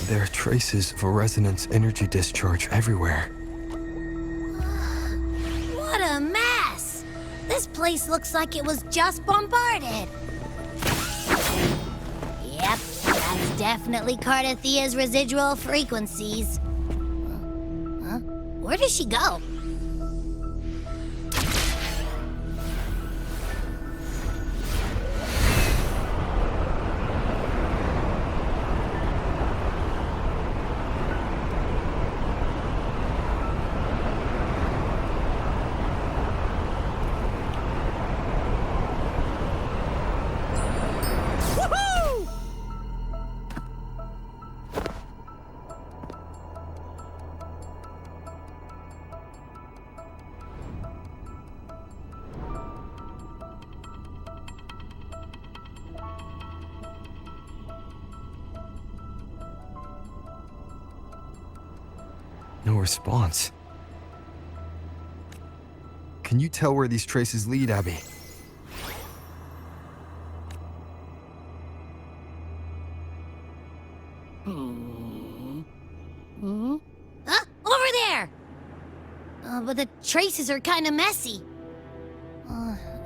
There are traces of a resonance energy discharge everywhere. What a mess! This place looks like it was just bombarded. Yep, that's definitely Cardathia's residual frequencies. Huh? Where does she go? No response. Can you tell where these traces lead, Abby? Huh? Over there! But the traces are kind of messy.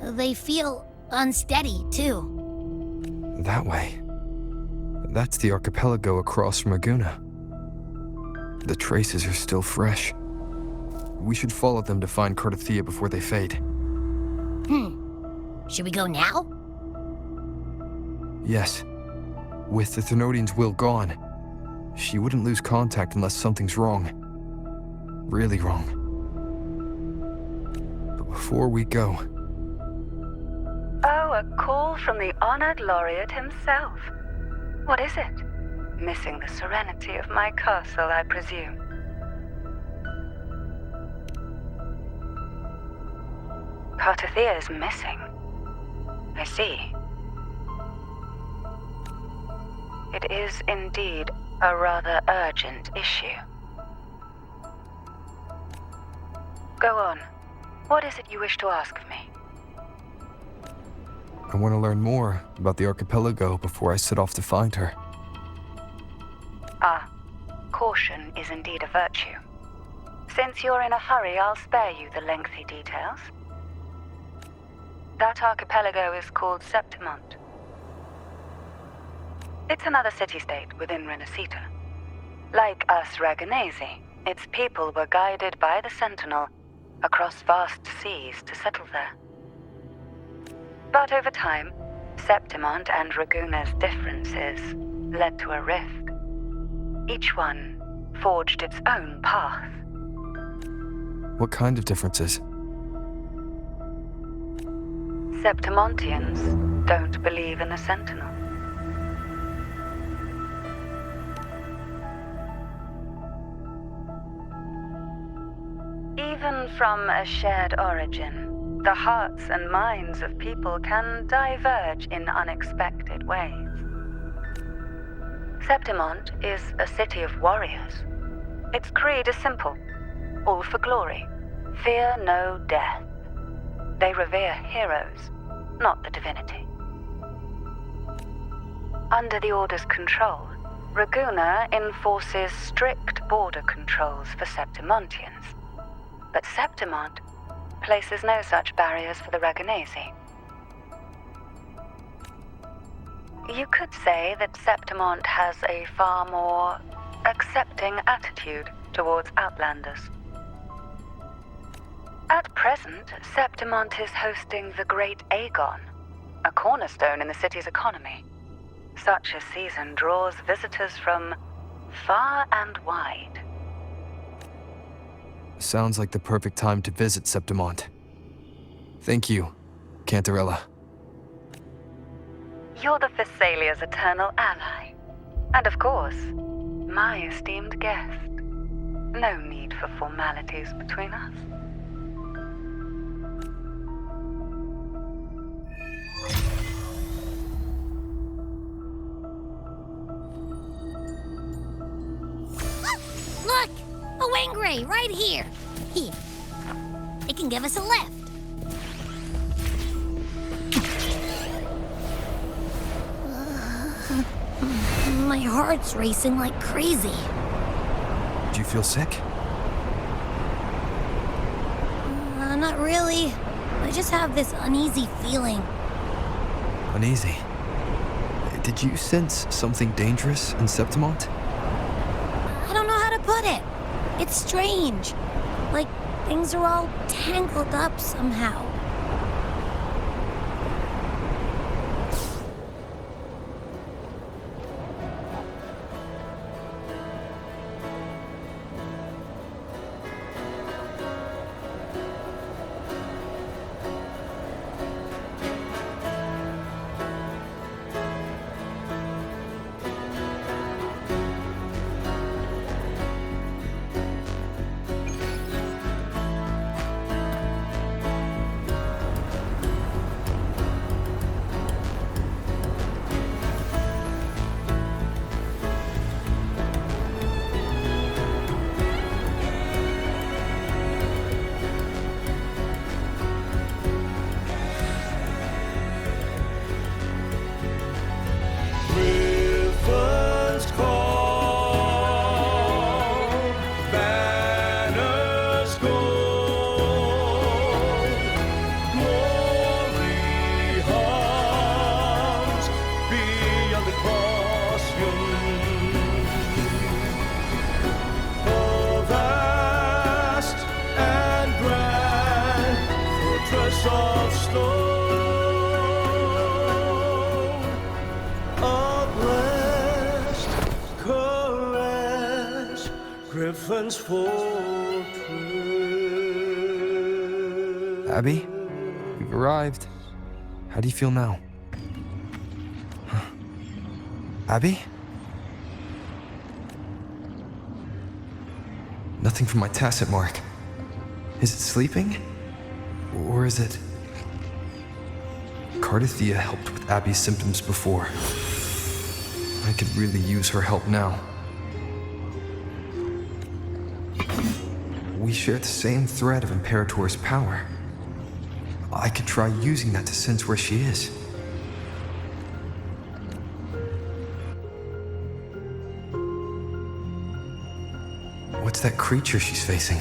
They feel unsteady, too. That way. That's the archipelago across from Aguna. The traces are still fresh. We should follow them to find Cardathia before they fade. Should we go now? Yes. With the Thenodian's will gone, she wouldn't lose contact unless something's wrong. Really wrong. But before we go... Oh, a call from the honored laureate himself. What is it? Missing the serenity of my castle, I presume. Cardathia is missing. I see. It is indeed a rather urgent issue. Go on. What is it you wish to ask of me? I want to learn more about the archipelago before I set off to find her. Caution is indeed a virtue. Since you're in a hurry, I'll spare you the lengthy details. That archipelago is called Septimont. It's another city-state within Renacita. Like us Raganesi, its people were guided by the Sentinel across vast seas to settle there. But over time, Septimont and Raguna's differences led to a rift. Each one forged its own path. What kind of differences? Septimontians don't believe in the Sentinel. Even from a shared origin, the hearts and minds of people can diverge in unexpected ways. Septimont is a city of warriors. Its creed is simple: all for glory, fear no death. They revere heroes, not the divinity. Under the Order's control, Raguna enforces strict border controls for Septimontians. But Septimont places no such barriers for the Raganesi. You could say that Septimont has a far more accepting attitude towards outlanders. At present, Septimont is hosting the Great Aegon, a cornerstone in the city's economy. Such a season draws visitors from far and wide. Sounds like the perfect time to visit Septimont. Thank you, Cantarella. You're the Thessalia's eternal ally. And of course, my esteemed guest. No need for formalities between us. Look! A Wangray right here! Here. It can give us a lift. my heart's racing like crazy. Do you feel sick? Not really. I just have this uneasy feeling. Uneasy. Did you sense something dangerous in Septimont? I don't know how to put it. It's strange. Like things are all tangled up somehow. Of stone, a blessed caress, Griffin's fortress. Abby? We've arrived. How do you feel now? Huh. Abby? Nothing from my tacit mark. Is it sleeping? Or is it... Cardathia helped with Abby's symptoms before. I could really use her help now. We share the same thread of Imperator's power. I could try using that to sense where she is. What's that creature she's facing?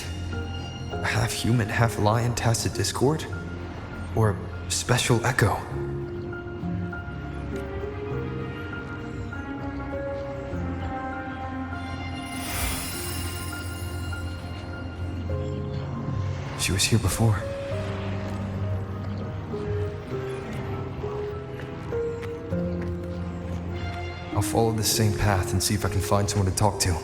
Half human, half lion tacit discord? Or special echo? She was here before. I'll follow the same path and see if I can find someone to talk to.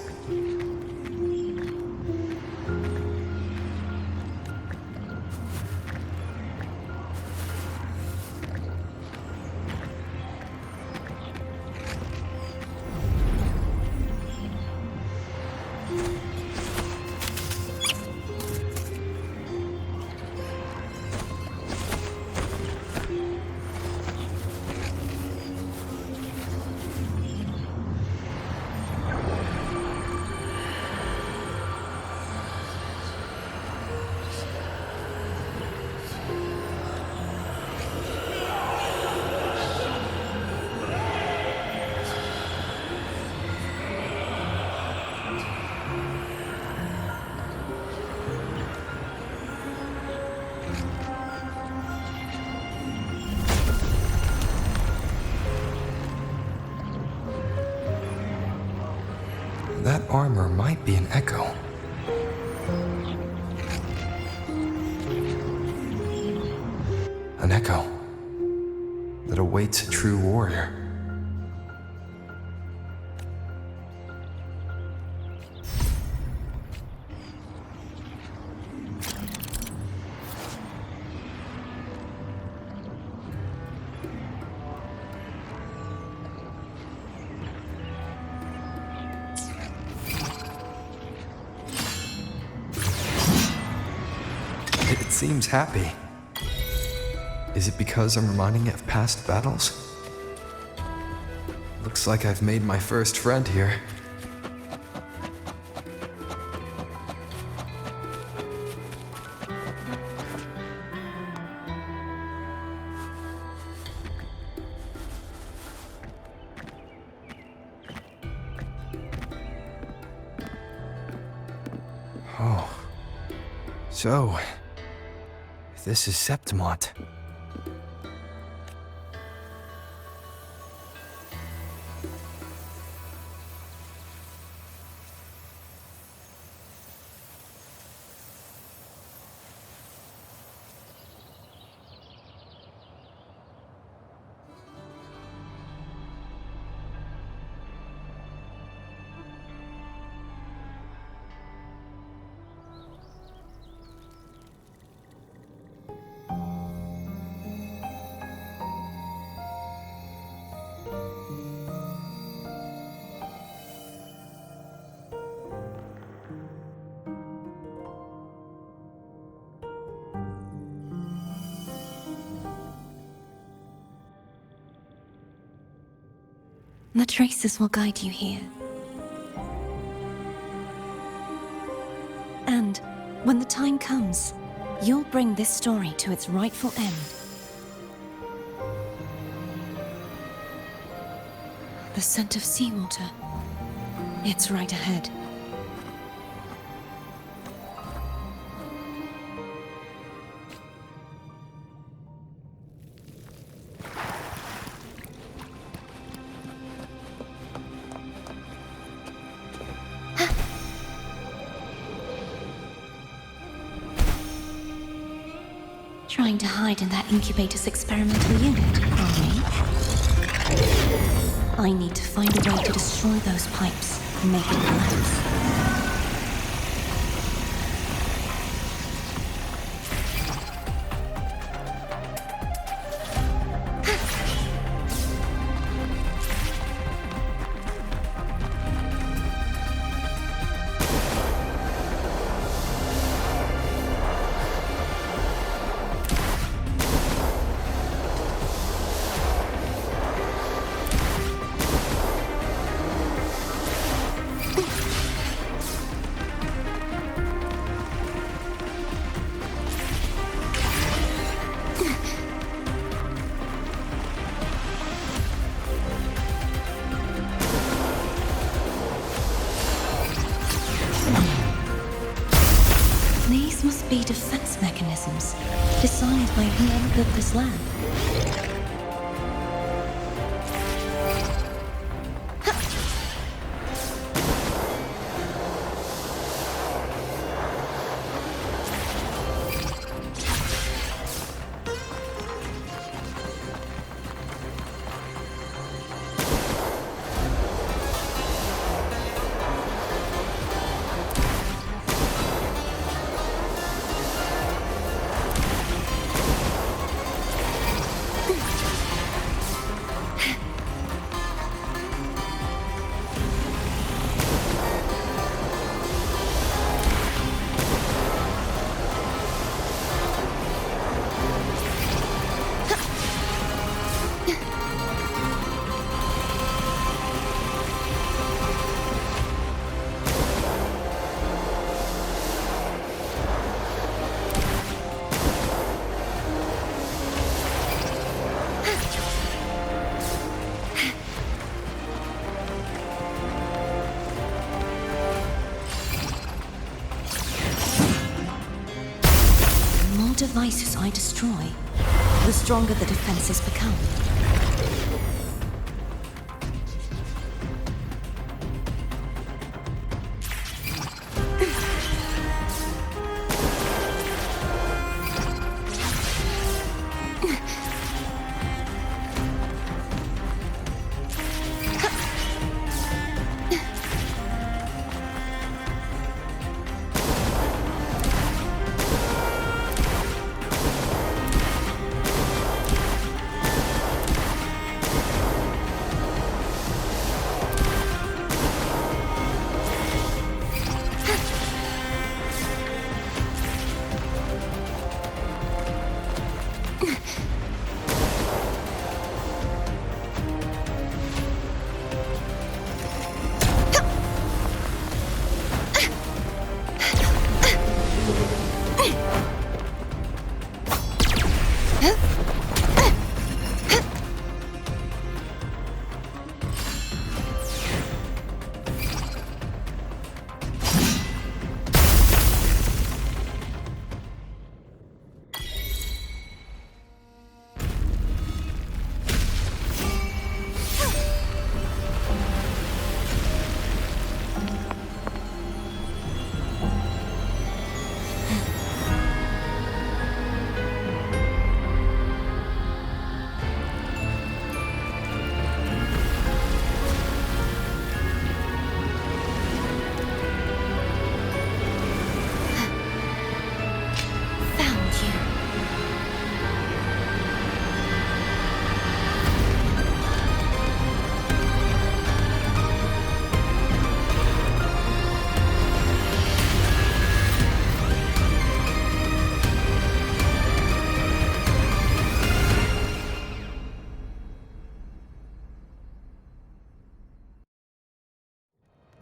That armor might be an echo. An echo that awaits a true warrior. It seems happy. Is it because I'm reminding it of past battles? Looks like I've made my first friend here. Oh. So, this is Septimont. The traces will guide you here. And when the time comes, you'll bring this story to its rightful end. The scent of seawater. It's right ahead. Trying to hide in that incubator's experimental unit, are we? I need to find a way to destroy those pipes and make it collapse. These must be defense mechanisms designed by whoever built this lab. The more devices I destroy, the stronger the defenses become.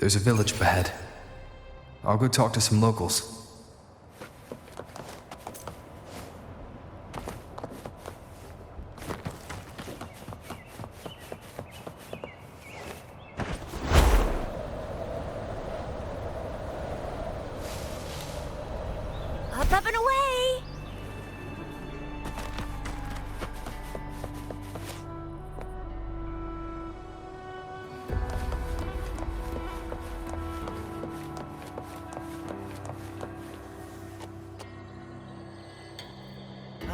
There's a village ahead. I'll go talk to some locals. Up and away!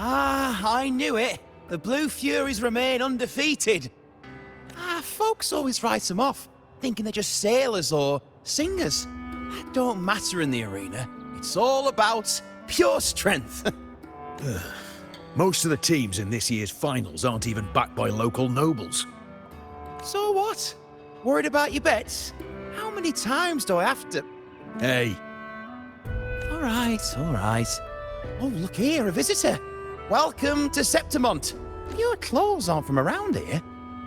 Ah, I knew it. The Blue Furies remain undefeated. Folks always write them off, thinking they're just sailors or singers. That don't matter in the arena. It's all about pure strength. Most of the teams in this year's finals aren't even backed by local nobles. So what? Worried about your bets? How many times do I have to... Hey, All right, all right. Oh, look here, a visitor. Welcome to Septimont. Your clothes aren't from around here.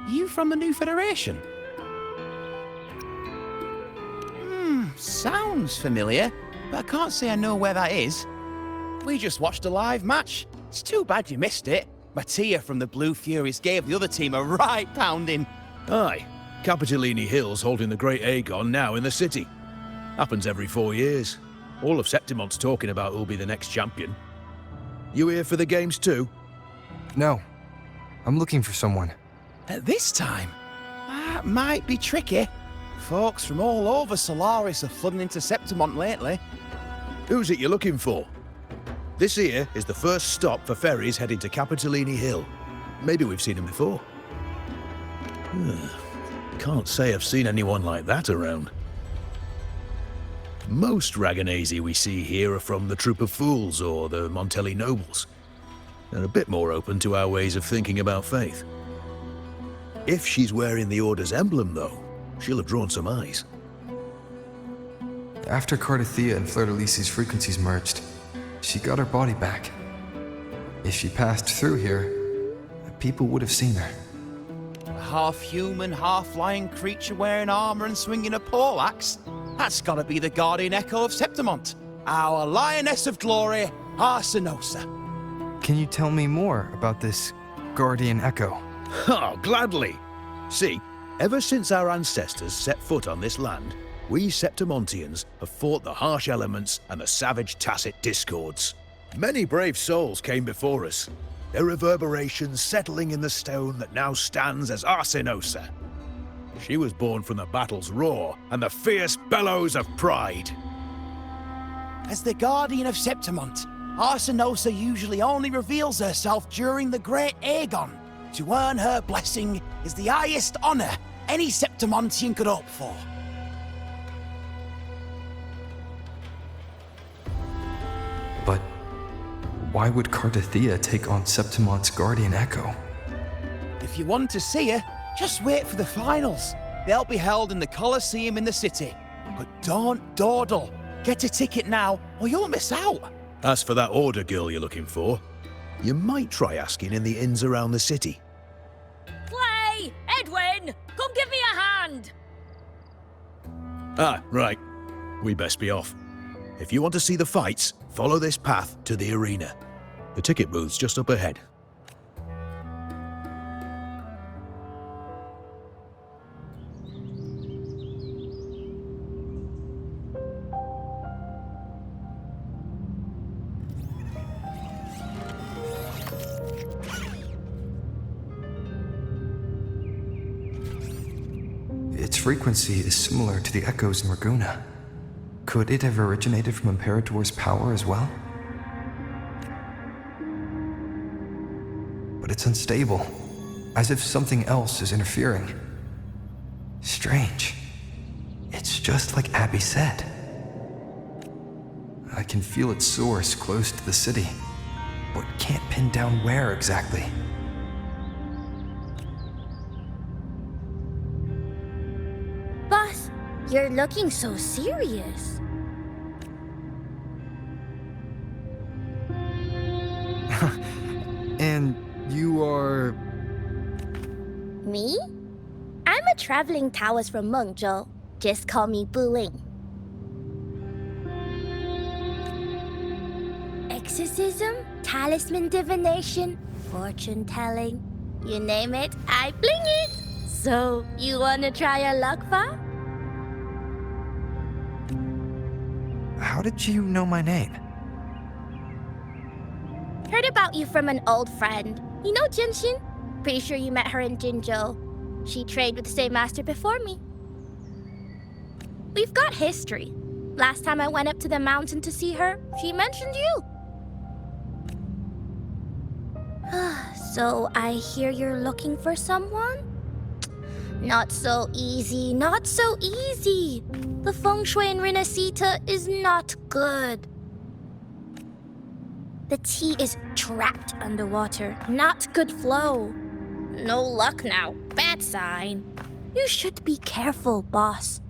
You from the New Federation? Sounds familiar, but I can't say I know where that is. We just watched a live match. It's too bad you missed it. Mattia from the Blue Furies gave the other team a right pounding. aye. Capitolini Hill's holding the Great Aegon now in the city. Happens every 4 years. All of Septimont's talking about who'll be the next champion. You here for the games too? No. I'm looking for someone. At this time, that might be tricky. Folks from all over Solaris are flooding into Septimont lately. Who's it you're looking for? This here is the first stop for ferries heading to Capitolini Hill. Maybe we've seen him before. Can't say I've seen anyone like that around. Most Raganesi we see here are from the Troop of Fools or the Montelli Nobles. They're a bit more open to our ways of thinking about faith. If she's wearing the Order's emblem, though, she'll have drawn some eyes. After Cardathia and Fleur-de-Lis's frequencies merged, she got her body back. If she passed through here, people would have seen her. A half-human, half-lion creature wearing armor and swinging a poleaxe? That's gotta be the Guardian Echo of Septimont. Our Lioness of Glory, Arsinosa. Can you tell me more about this Guardian Echo? Oh, gladly! See, ever since our ancestors set foot on this land, we Septimontians have fought the harsh elements and the savage tacit discords. Many brave souls came before us, their reverberations settling in the stone that now stands as Arsinosa. She was born from the battle's roar and the fierce bellows of pride. As the Guardian of Septimont, Arsinosa usually only reveals herself during the Great Aegon. To earn her blessing is the highest honor any Septimontian could hope for. But why would Cardathia take on Septimont's Guardian Echo? If you want to see her, just wait for the finals. They'll be held in the Colosseum in the city. But don't dawdle. Get a ticket now, or you'll miss out. As for that Order girl you're looking for, you might try asking in the inns around the city. Clay! Edwin! Come give me a hand! Ah, right. We best be off. If you want to see the fights, follow this path to the arena. The ticket booth's just up ahead. Its frequency is similar to the echoes in Raguna. Could it have originated from Imperator's power as well? But it's unstable, as if something else is interfering. Strange. It's just like Abby said. I can feel its source close to the city, but can't pin down where exactly. Boss, you're looking so serious. And you are... Me? I'm a traveling Taoist from Mengzhou. Just call me Booing. Exorcism, talisman divination, fortune telling. You name it, I bling it. So, you wanna try your luck, Pa? How did you know my name? Heard about you from an old friend. You know Jinshin? Pretty sure you met her in Jinzhou. She trained with the same master before me. We've got history. Last time I went up to the mountain to see her, she mentioned you. So I hear you're looking for someone? Not so easy, not so easy. The feng shui in Renacita is not good. The tea is trapped underwater, not good flow. No luck now, bad sign. You should be careful, boss.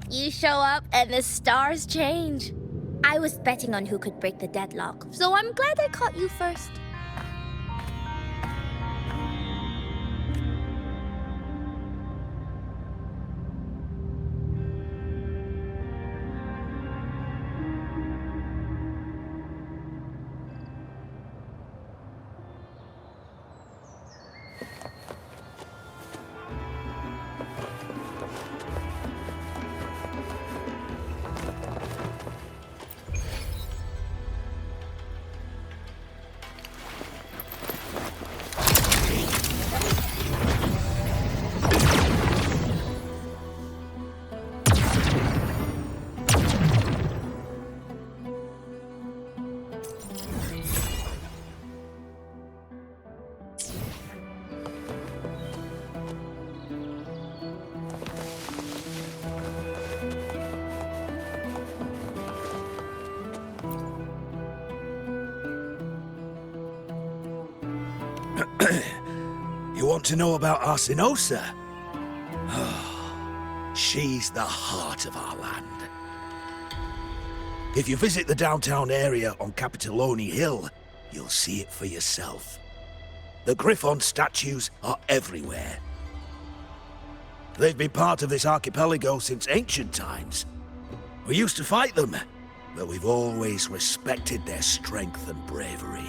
You show up and the stars change. I was betting on who could break the deadlock, so I'm glad I caught you first. You want to know about Arsinosa? She's the heart of our land. If you visit the downtown area on Capitolone Hill, you'll see it for yourself. The Griffon statues are everywhere. They've been part of this archipelago since ancient times. We used to fight them, but we've always respected their strength and bravery.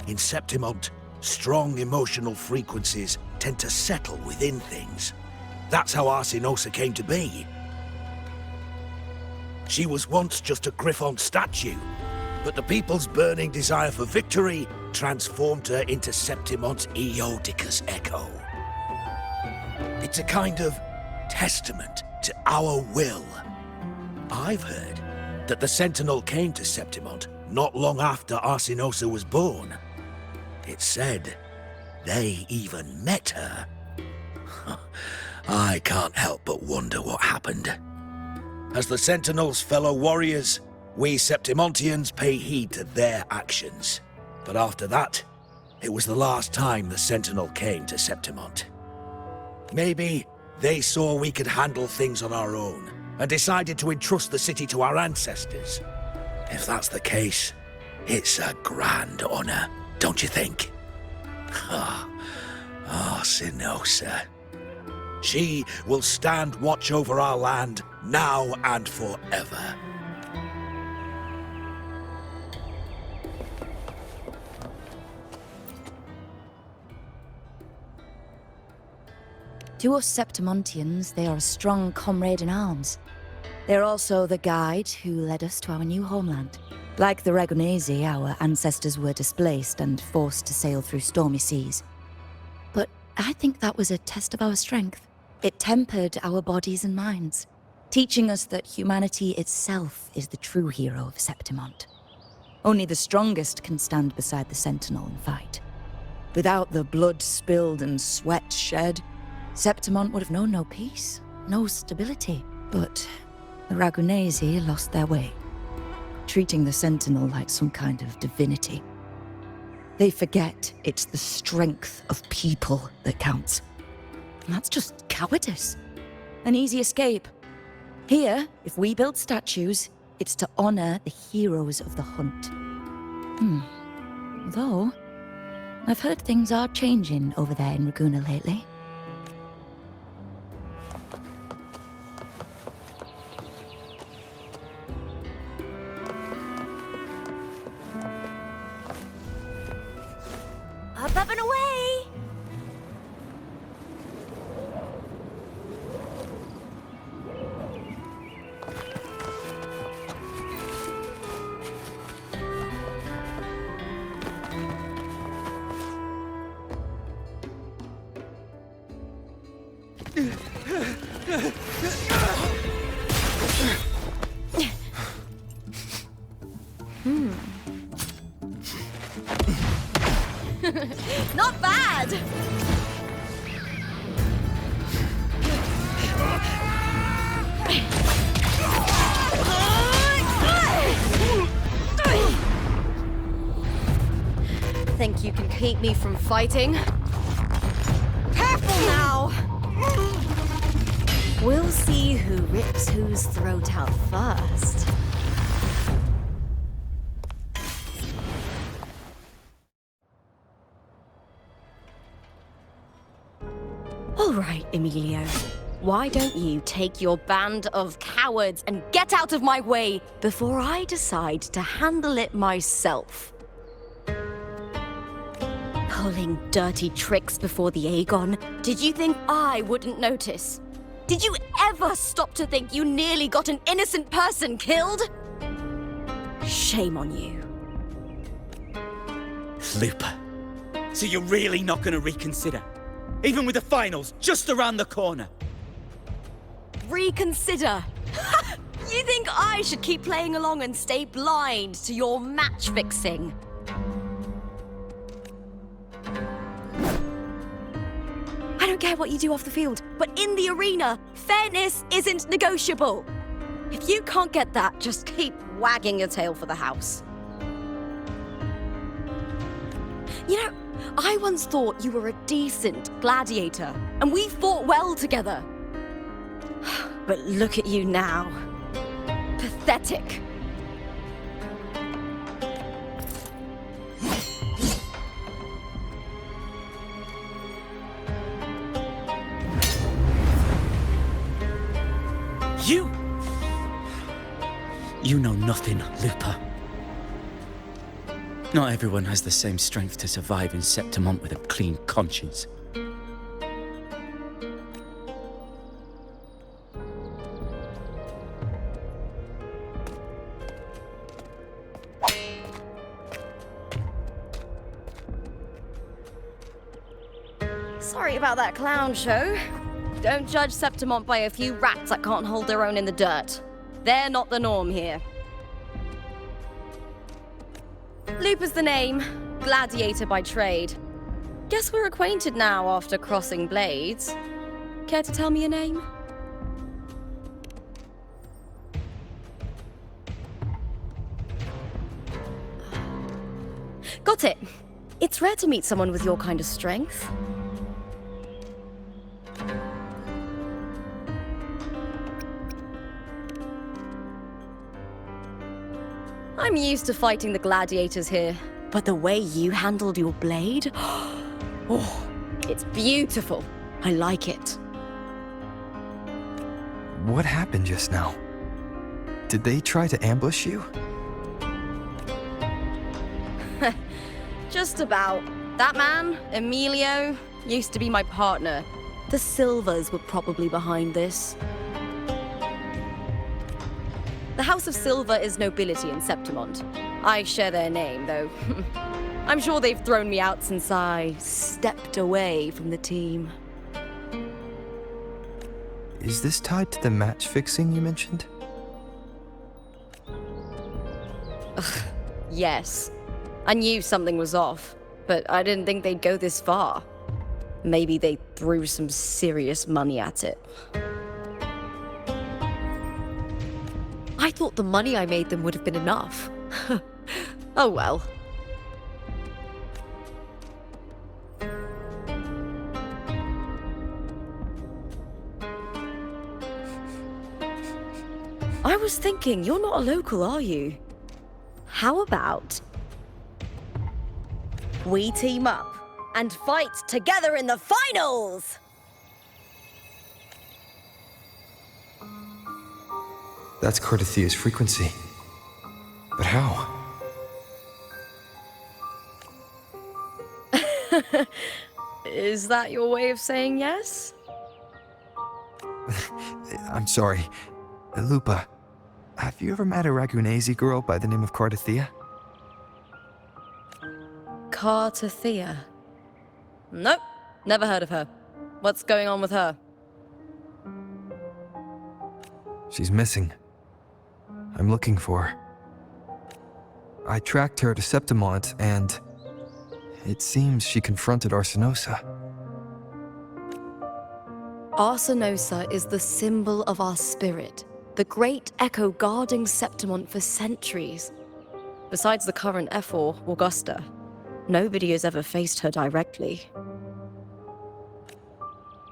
In Septimont, strong emotional frequencies tend to settle within things. That's how Arsinosa came to be. She was once just a Griffon statue, but the people's burning desire for victory transformed her into Septimont's Eodicus echo. It's a kind of testament to our will. I've heard that the Sentinel came to Septimont not long after Arsinosa was born. It's said they even met her. I can't help but wonder what happened. As the Sentinel's fellow warriors, we Septimontians pay heed to their actions. But after that, it was the last time the Sentinel came to Septimont. Maybe they saw we could handle things on our own and decided to entrust the city to our ancestors. If that's the case, it's a grand honor, don't you think? Arsinosa. She will stand watch over our land now and forever. To us Septimontians, they are a strong comrade in arms. They're also the guide who led us to our new homeland. Like the Ragonese, our ancestors were displaced and forced to sail through stormy seas. But I think that was a test of our strength. It tempered our bodies and minds, teaching us that humanity itself is the true hero of Septimont. Only the strongest can stand beside the Sentinel and fight. Without the blood spilled and sweat shed, Septimont would have known no peace, no stability. But the Ragonese lost their way, treating the Sentinel like some kind of divinity. They forget it's the strength of people that counts. And that's just cowardice. An easy escape. Here, if we build statues, it's to honor the heroes of the hunt. Though, I've heard things are changing over there in Raguna lately. up and away! Not bad! Think you can keep me from fighting? Careful now! We'll see who rips whose throat out first. All right, Emilio. Why don't you take your band of cowards and get out of my way before I decide to handle it myself? Pulling dirty tricks before the Aegon. Did you think I wouldn't notice? Did you ever stop to think you nearly got an innocent person killed? Shame on you. Looper. So you're really not going to reconsider? Even with the finals just around the corner? Reconsider. You think I should keep playing along and stay blind to your match fixing? I don't care what you do off the field, but in the arena, fairness isn't negotiable. If you can't get that, just keep wagging your tail for the house. You know, I once thought you were a decent gladiator, and we fought well together. But look at you now. Pathetic. You know nothing, Looper. Not everyone has the same strength to survive in Septimont with a clean conscience. Sorry about that clown show. Don't judge Septimont by a few rats that can't hold their own in the dirt. They're not the norm here. Looper's the name, gladiator by trade. Guess we're acquainted now after crossing blades. Care to tell me your name? Got it. It's rare to meet someone with your kind of strength. I'm used to fighting the gladiators here, but the way you handled your blade, oh, it's beautiful. I like it. What happened just now? Did they try to ambush you? Just about. That man, Emilio, used to be my partner. The Silvers were probably behind this. The House of Silver is nobility in Septimont. I share their name, though. I'm sure they've thrown me out since I stepped away from the team. Is this tied to the match fixing you mentioned? Yes. I knew something was off, but I didn't think they'd go this far. Maybe they threw some serious money at it. I thought the money I made them would have been enough. Oh well. I was thinking, you're not a local, are you? How about we team up and fight together in the finals? That's Cardathia's frequency. But how? Is that your way of saying yes? I'm sorry. Lupa, have you ever met a Ragunese girl by the name of Cardathea? Cardathea? Nope, never heard of her. What's going on with her? She's missing. I'm looking for her. I tracked her to Septimont, and it seems she confronted Arsinosa. Arsinosa is the symbol of our spirit, the great echo guarding Septimont for centuries. Besides the current F4, Augusta, nobody has ever faced her directly.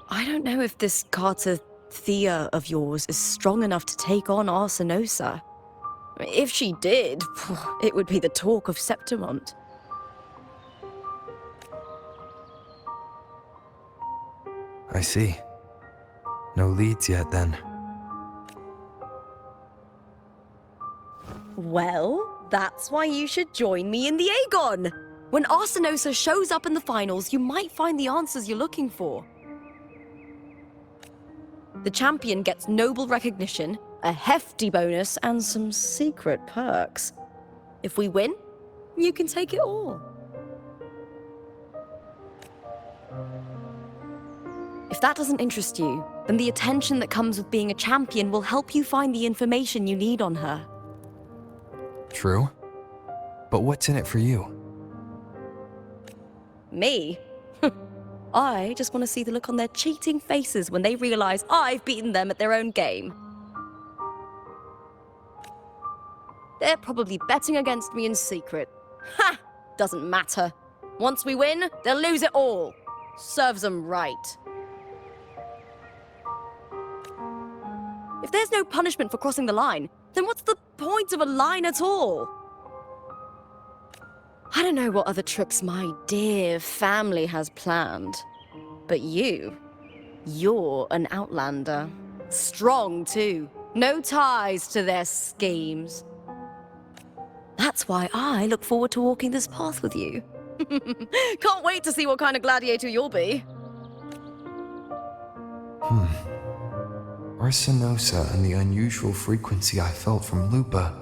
I don't know if this Cardathea of yours is strong enough to take on Arsinosa. If she did, it would be the talk of Septimont. I see. No leads yet, then. Well, that's why you should join me in the Aegon! When Arsinosa shows up in the finals, you might find the answers you're looking for. The champion gets noble recognition, a hefty bonus, and some secret perks. If we win, you can take it all. If that doesn't interest you, then the attention that comes with being a champion will help you find the information you need on her. True. But what's in it for you? Me? I just want to see the look on their cheating faces when they realize I've beaten them at their own game. They're probably betting against me in secret. Ha! Doesn't matter. Once we win, they'll lose it all. Serves them right. If there's no punishment for crossing the line, then what's the point of a line at all? I don't know what other tricks my dear family has planned, but you're an outlander. Strong, too. No ties to their schemes. That's why I look forward to walking this path with you. Can't wait to see what kind of gladiator you'll be. Arsinosa and the unusual frequency I felt from Lupa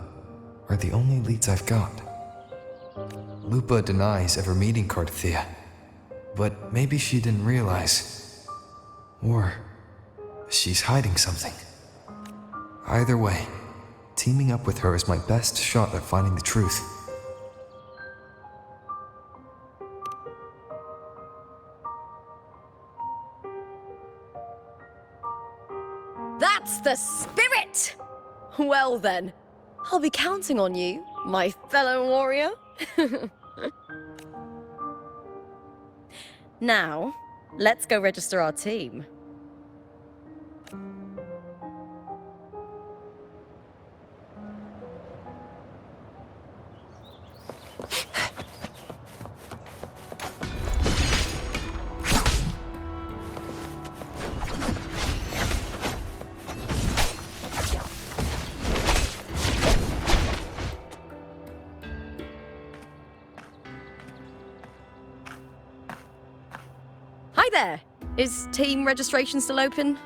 are the only leads I've got. Lupa denies ever meeting Cardathea, but maybe she didn't realize. Or she's hiding something. Either way, teaming up with her is my best shot at finding the truth. That's the spirit! Well then, I'll be counting on you, my fellow warrior. Now, let's go register our team. Hi there! Is team registration still open?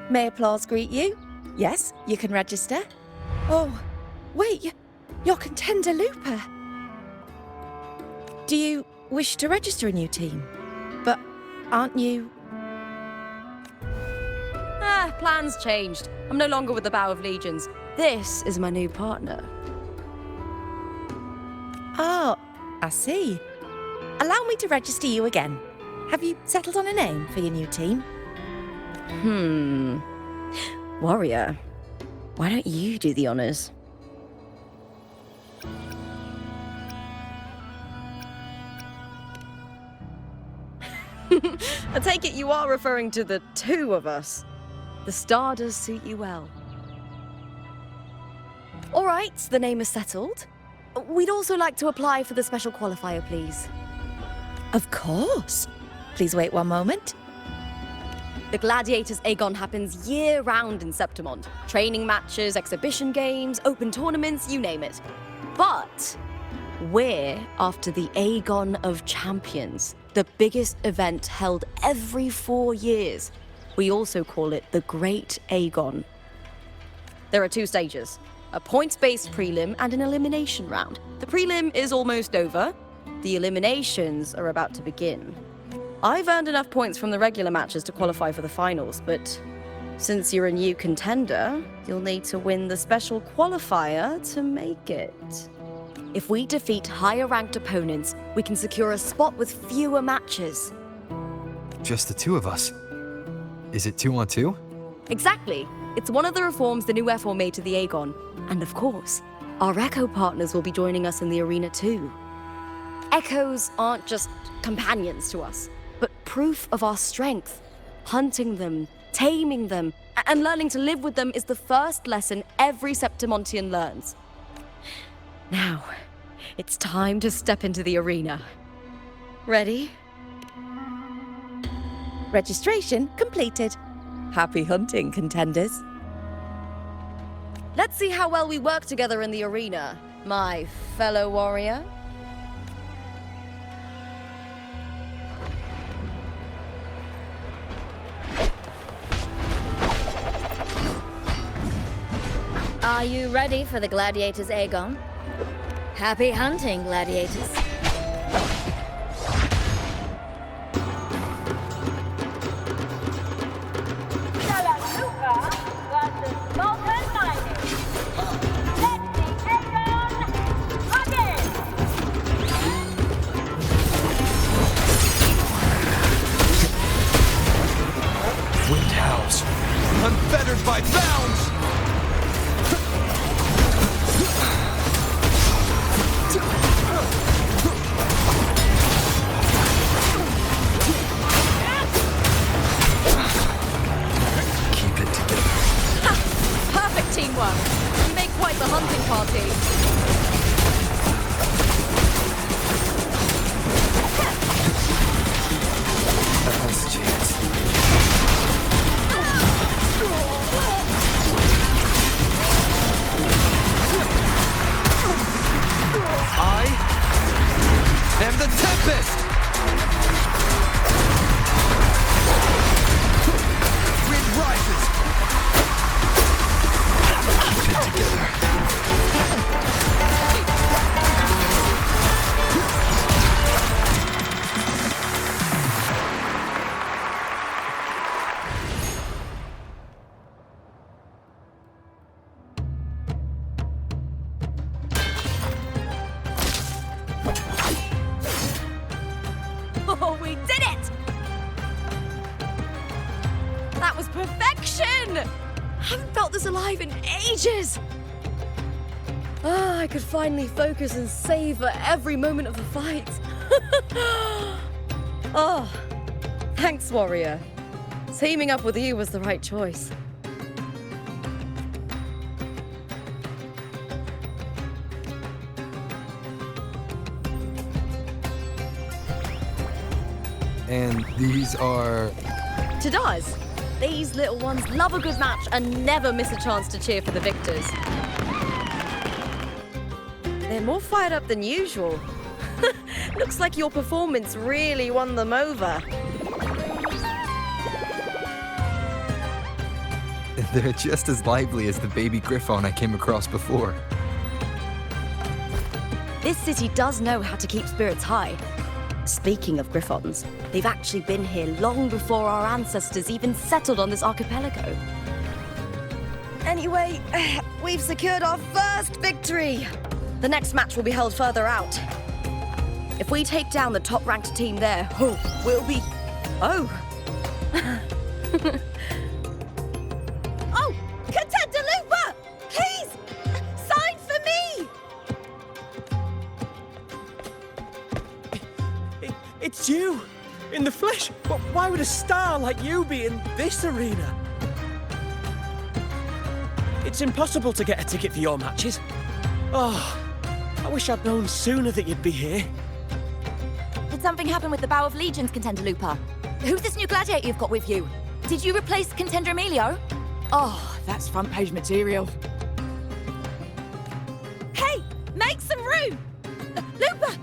May applause greet you? Yes, you can register. Oh, wait, you're contender Lupa. Do you wish to register a new team? But aren't you... Plans changed. I'm no longer with the Bow of Legions. This is my new partner. Oh, I see. Allow me to register you again. Have you settled on a name for your new team? Warrior, why don't you do the honors? I take it you are referring to the two of us. The star does suit you well. All right, the name is settled. We'd also like to apply for the special qualifier, please. Of course. Please wait one moment. The Gladiators Aegon happens year-round in Septimont. Training matches, exhibition games, open tournaments, you name it. But we're after the Aegon of Champions, the biggest event held every 4 years. We also call it the Great Aegon. There are 2 stages, a points-based prelim and an elimination round. The prelim is almost over. The eliminations are about to begin. I've earned enough points from the regular matches to qualify for the finals, but since you're a new contender, you'll need to win the special qualifier to make it. If we defeat higher-ranked opponents, we can secure a spot with fewer matches. Just the 2 of us. Is it 2-on-2? Exactly. It's one of the reforms the new FO made to the Aegon. And of course, our Echo partners will be joining us in the arena too. Echoes aren't just companions to us, but proof of our strength. Hunting them, taming them, and learning to live with them is the first lesson every Septimontian learns. Now, it's time to step into the arena. Ready? Registration completed. Happy hunting, contenders. Let's see how well we work together in the arena, my fellow warrior. Are you ready for the gladiators, Aegon? Happy hunting, gladiators. Wind howls, unfettered by bounds! Keep it together. Perfect teamwork. We make quite the hunting party. That has a chance. I am the Tempest! Wind rises! Keep it together. Oh, we did it! That was perfection! Haven't felt this alive in ages! I could finally focus and savor every moment of the fight. Oh, thanks, warrior. Teaming up with you was the right choice. And these are... Tadars, these little ones love a good match and never miss a chance to cheer for the victors. They're more fired up than usual. Looks like your performance really won them over. They're just as lively as the baby Griffon I came across before. This city does know how to keep spirits high. Speaking of Griffons, they've actually been here long before our ancestors even settled on this archipelago. Anyway, we've secured our first victory. The next match will be held further out. If we take down the top-ranked team there, we'll be... Oh! Oh! Contender Lupa! Please! Sign for me! It's you! In the flesh! But why would a star like you be in this arena? It's impossible to get a ticket for your matches. Oh, I wish I'd known sooner that you'd be here. Did something happen with the Bow of Legions, Contender Lupa? Who's this new gladiator you've got with you? Did you replace Contender Emilio? Oh, that's front page material. Hey, make some room! Lupa,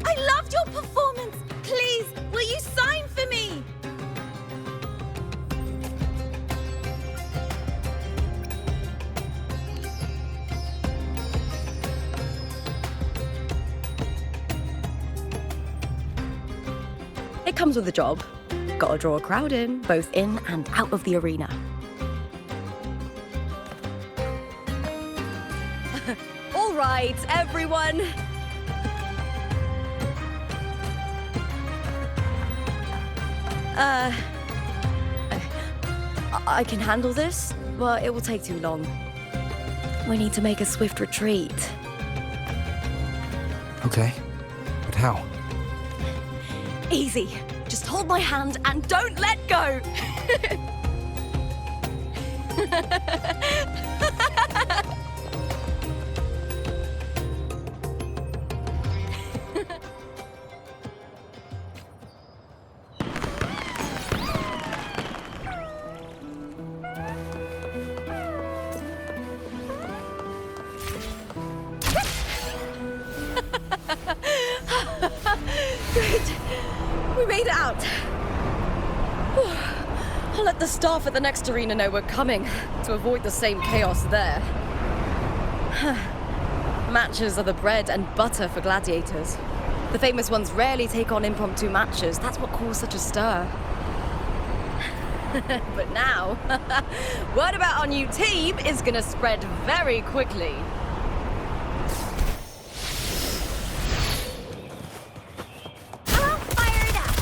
I loved your performance. Please, will Will you sign for me? It comes with a job. Gotta draw a crowd in, both in and out of the arena. All right, everyone. I can handle this, but it will take too long. We need to make a swift retreat. Okay, but how? Easy. Just hold my hand and don't let go. Good. We made it out. I'll let the staff at the next arena know we're coming to avoid the same chaos there. Matches are the bread and butter for gladiators. The famous ones rarely take on impromptu matches. That's what caused such a stir. But now, word about our new team is gonna spread very quickly. All fired up.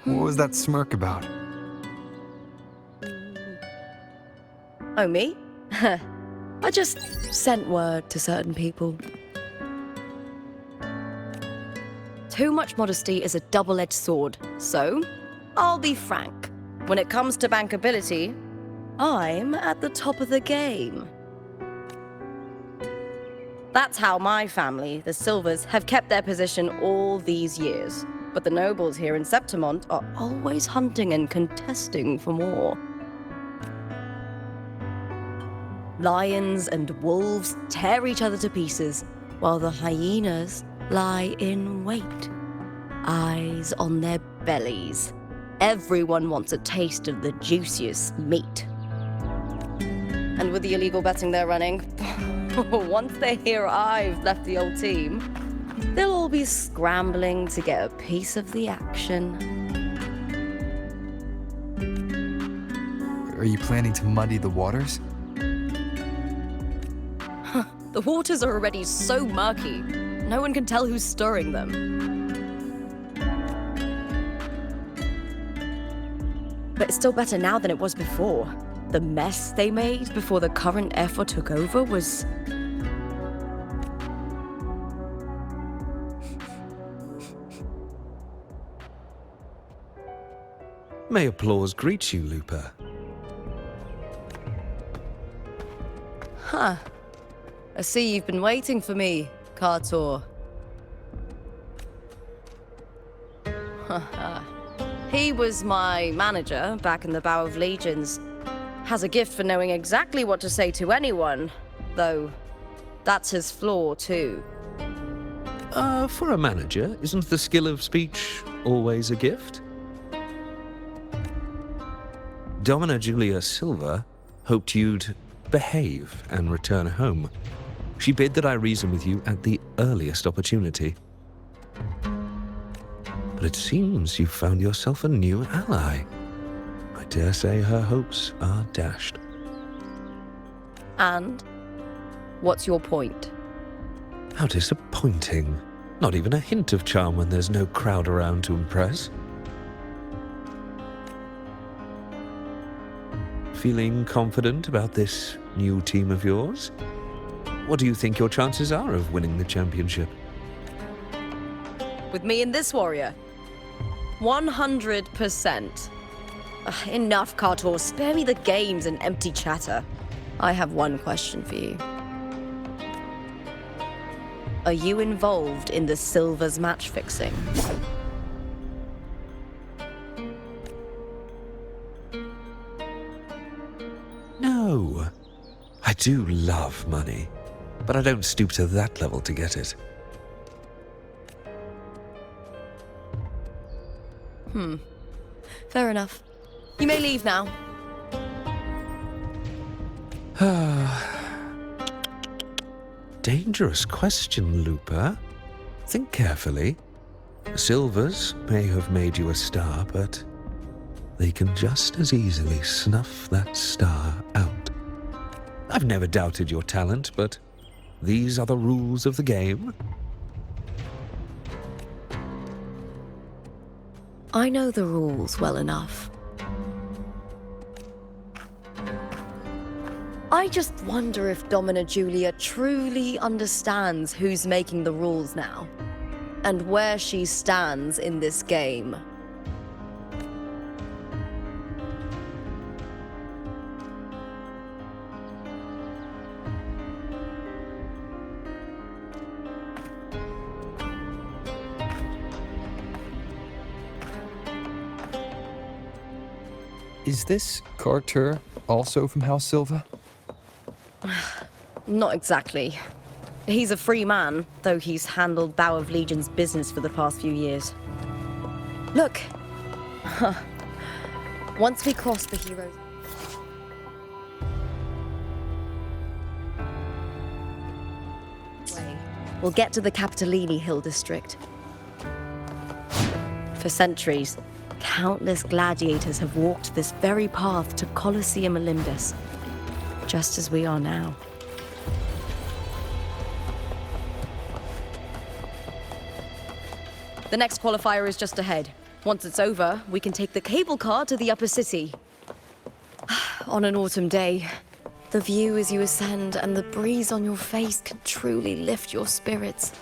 What was that smirk about? Oh, me? I just sent word to certain people. Too much modesty is a double-edged sword, so I'll be frank. When it comes to bankability, I'm at the top of the game. That's how my family, the Silvers, have kept their position all these years. But the nobles here in Septimont are always hunting and contesting for more. Lions and wolves tear each other to pieces, while the hyenas lie in wait, eyes on their bellies. Everyone wants a taste of the juiciest meat. And with the illegal betting they're running, once they hear I've left the old team, they'll all be scrambling to get a piece of the action. Are you planning to muddy the waters? The waters are already so murky, no one can tell who's stirring them. But it's still better now than it was before. The mess they made before the current effort took over was... May applause greet you, Lupa. Huh. I see you've been waiting for me, Kartor. He was my manager back in the Bow of Legions. Has a gift for knowing exactly what to say to anyone, though that's his flaw too. For a manager, isn't the skill of speech always a gift? Domina Julia Silva hoped you'd behave and return home. She bid that I reason with you at the earliest opportunity. But it seems you've found yourself a new ally. I dare say her hopes are dashed. And? What's your point? How disappointing. Not even a hint of charm when there's no crowd around to impress. Feeling confident about this new team of yours? What do you think your chances are of winning the championship? With me and this warrior? 100%. Enough, Kartor. Spare me the games and empty chatter. I have one question for you. Are you involved in the Silver's match fixing? No. I do love money, but I don't stoop to that level to get it. Fair enough. You may leave now. Dangerous question, Looper. Think carefully. Silvers may have made you a star, but they can just as easily snuff that star out. I've never doubted your talent, but these are the rules of the game. I know the rules well enough. I just wonder if Domina Julia truly understands who's making the rules now, and where she stands in this game. Is this Carter also from House Silva? Not exactly. He's a free man, though he's handled Bow of Legion's business for the past few years. Look! Once we cross the heroes... we'll get to the Capitolini Hill district. For centuries, countless gladiators have walked this very path to Colosseum Olympus, just as we are now. The next qualifier is just ahead. Once it's over, we can take the cable car to the upper city. On an autumn day, the view as you ascend and the breeze on your face can truly lift your spirits.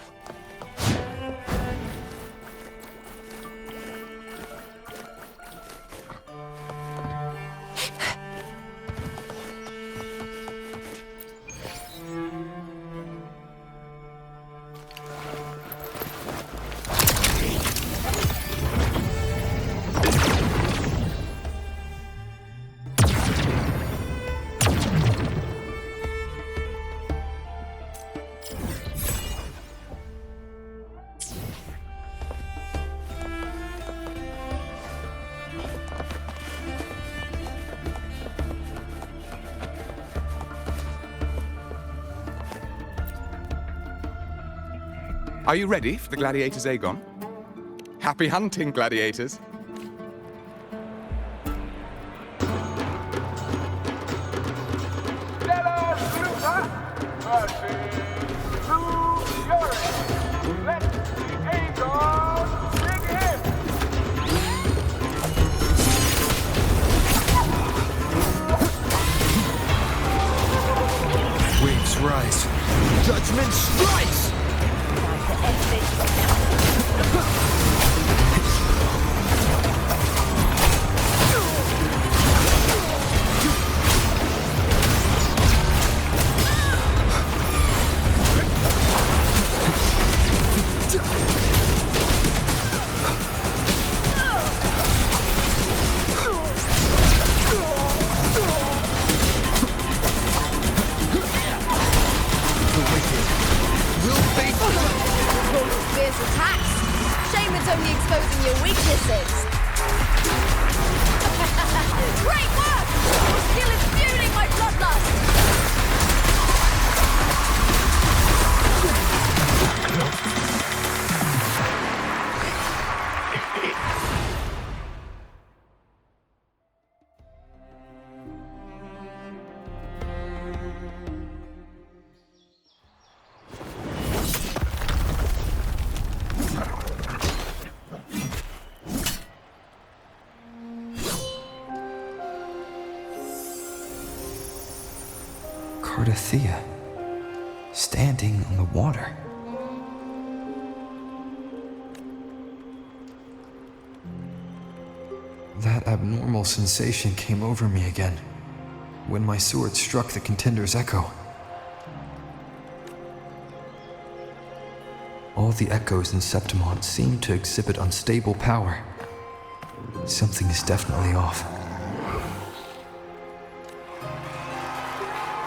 Are you ready for the gladiators, Aegon? Happy hunting, gladiators! Waves rise. Judgment strikes! Thea, standing on the water. That abnormal sensation came over me again, when my sword struck the contender's echo. All the echoes in Septimont seem to exhibit unstable power. Something is definitely off.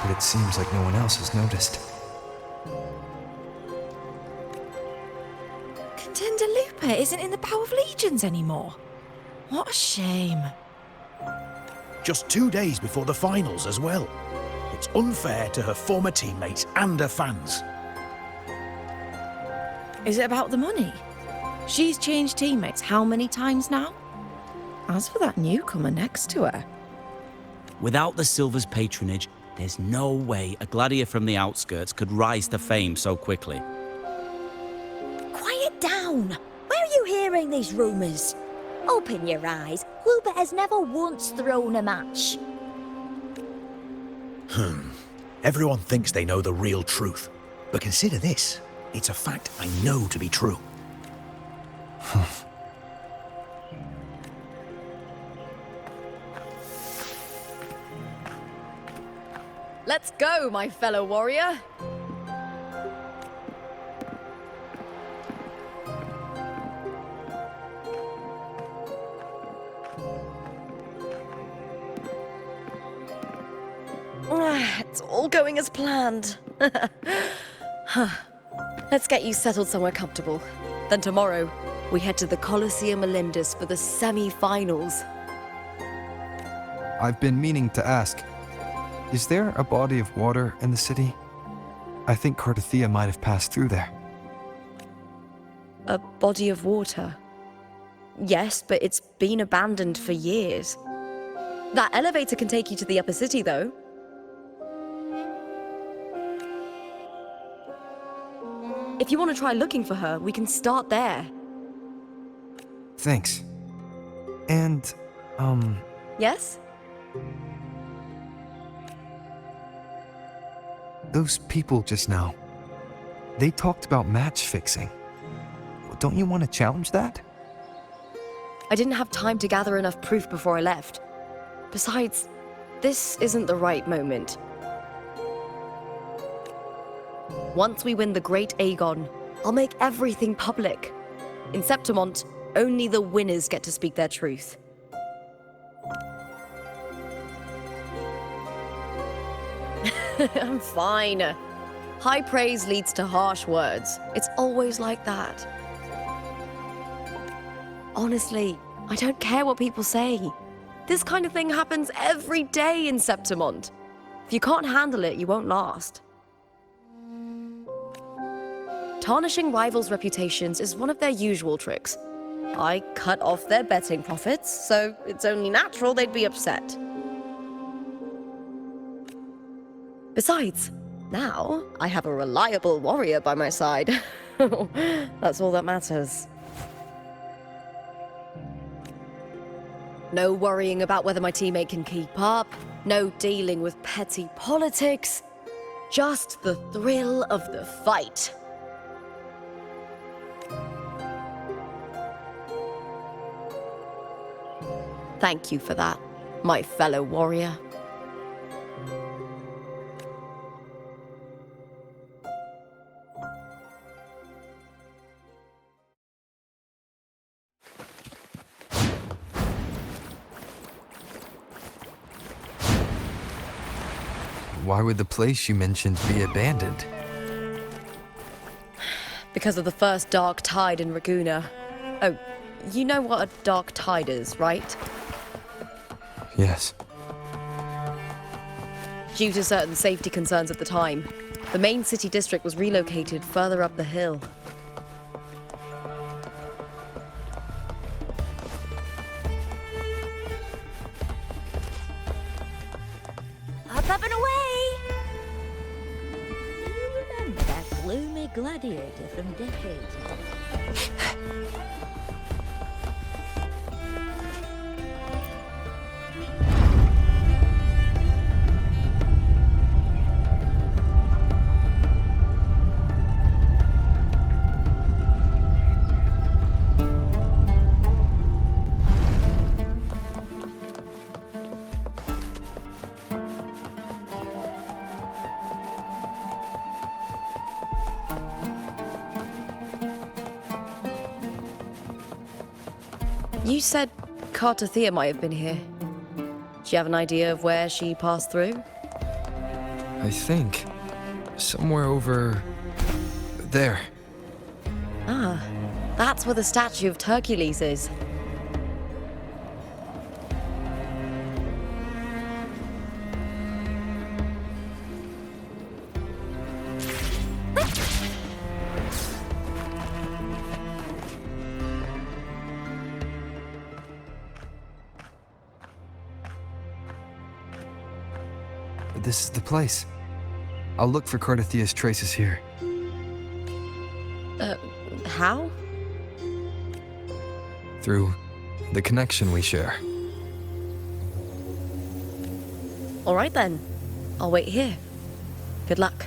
But it seems like no one else has noticed. Contender Lupa isn't in the Power of Legions anymore. What a shame. Just 2 days before the finals as well. It's unfair to her former teammates and her fans. Is it about the money? She's changed teammates how many times now? As for that newcomer next to her... Without the Silver's patronage, there's no way a gladiator from the outskirts could rise to fame so quickly. Quiet down! Where are you hearing these rumours? Open your eyes. Lupa has never once thrown a match. Everyone thinks they know the real truth. But consider this. It's a fact I know to be true. Let's go, my fellow warrior. It's all going as planned. Let's get you settled somewhere comfortable. Then tomorrow, we head to the Colosseum Melindus for the semi-finals. I've been meaning to ask, is there a body of water in the city? I think Cardothea might have passed through there. A body of water? Yes, but it's been abandoned for years. That elevator can take you to the upper city, though. If you want to try looking for her, we can start there. Thanks. And, Yes? those people just now, they talked about match fixing. Don't you want to challenge that? I didn't have time to gather enough proof before I left. Besides, this isn't the right moment. Once we win the Great Aegon, I'll make everything public. In Septimont, only the winners get to speak their truth. I'm fine. High praise leads to harsh words. It's always like that. Honestly, I don't care what people say. This kind of thing happens every day in Septimont. If you can't handle it, you won't last. Tarnishing rivals' reputations is one of their usual tricks. I cut off their betting profits, so it's only natural they'd be upset. Besides, now I have a reliable warrior by my side. That's all that matters. No worrying about whether my teammate can keep up, no dealing with petty politics, just the thrill of the fight. Thank you for that, my fellow warrior. Why would the place you mentioned be abandoned? Because of the first dark tide in Raguna. Oh, you know what a dark tide is, right? Yes. Due to certain safety concerns at the time, the main city district was relocated further up the hill. Up and away! Do you remember that gloomy gladiator from decades ago? You said Cartothea might have been here. Do you have an idea of where she passed through? I think somewhere over there. Ah, that's where the statue of Hercules is. This is the place. I'll look for Cartothea's traces here. How? Through the connection we share. All right then. I'll wait here. Good luck.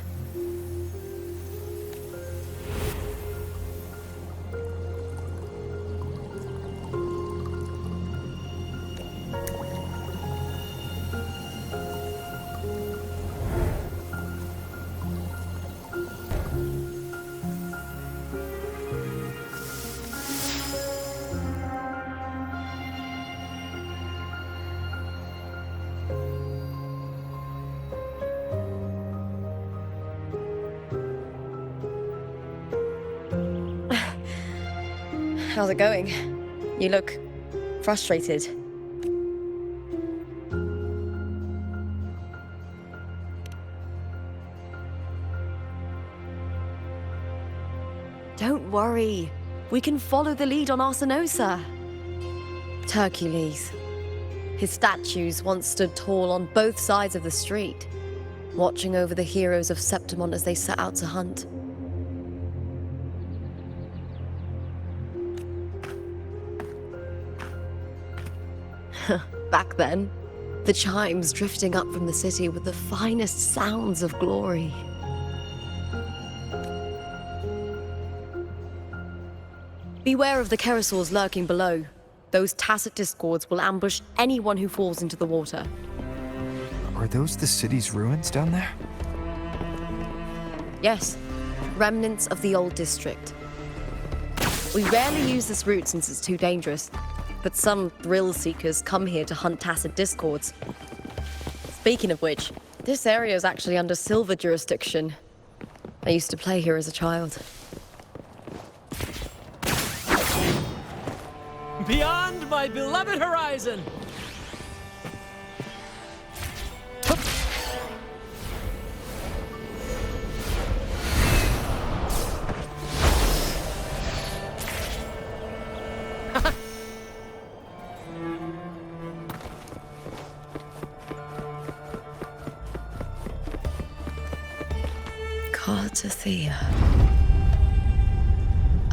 How's it going? You look frustrated. Don't worry. We can follow the lead on Arsinosa. Hercules. His statues once stood tall on both sides of the street, watching over the heroes of Septimont as they set out to hunt. Back then, the chimes drifting up from the city with the finest sounds of glory. Beware of the Kerosaurs lurking below. Those tacit discords will ambush anyone who falls into the water. Are those the city's ruins down there? Yes, remnants of the old district. We rarely use this route since it's too dangerous, but some thrill-seekers come here to hunt tacit discords. Speaking of which, this area is actually under Silver jurisdiction. I used to play here as a child. Beyond my beloved horizon! Cartothea.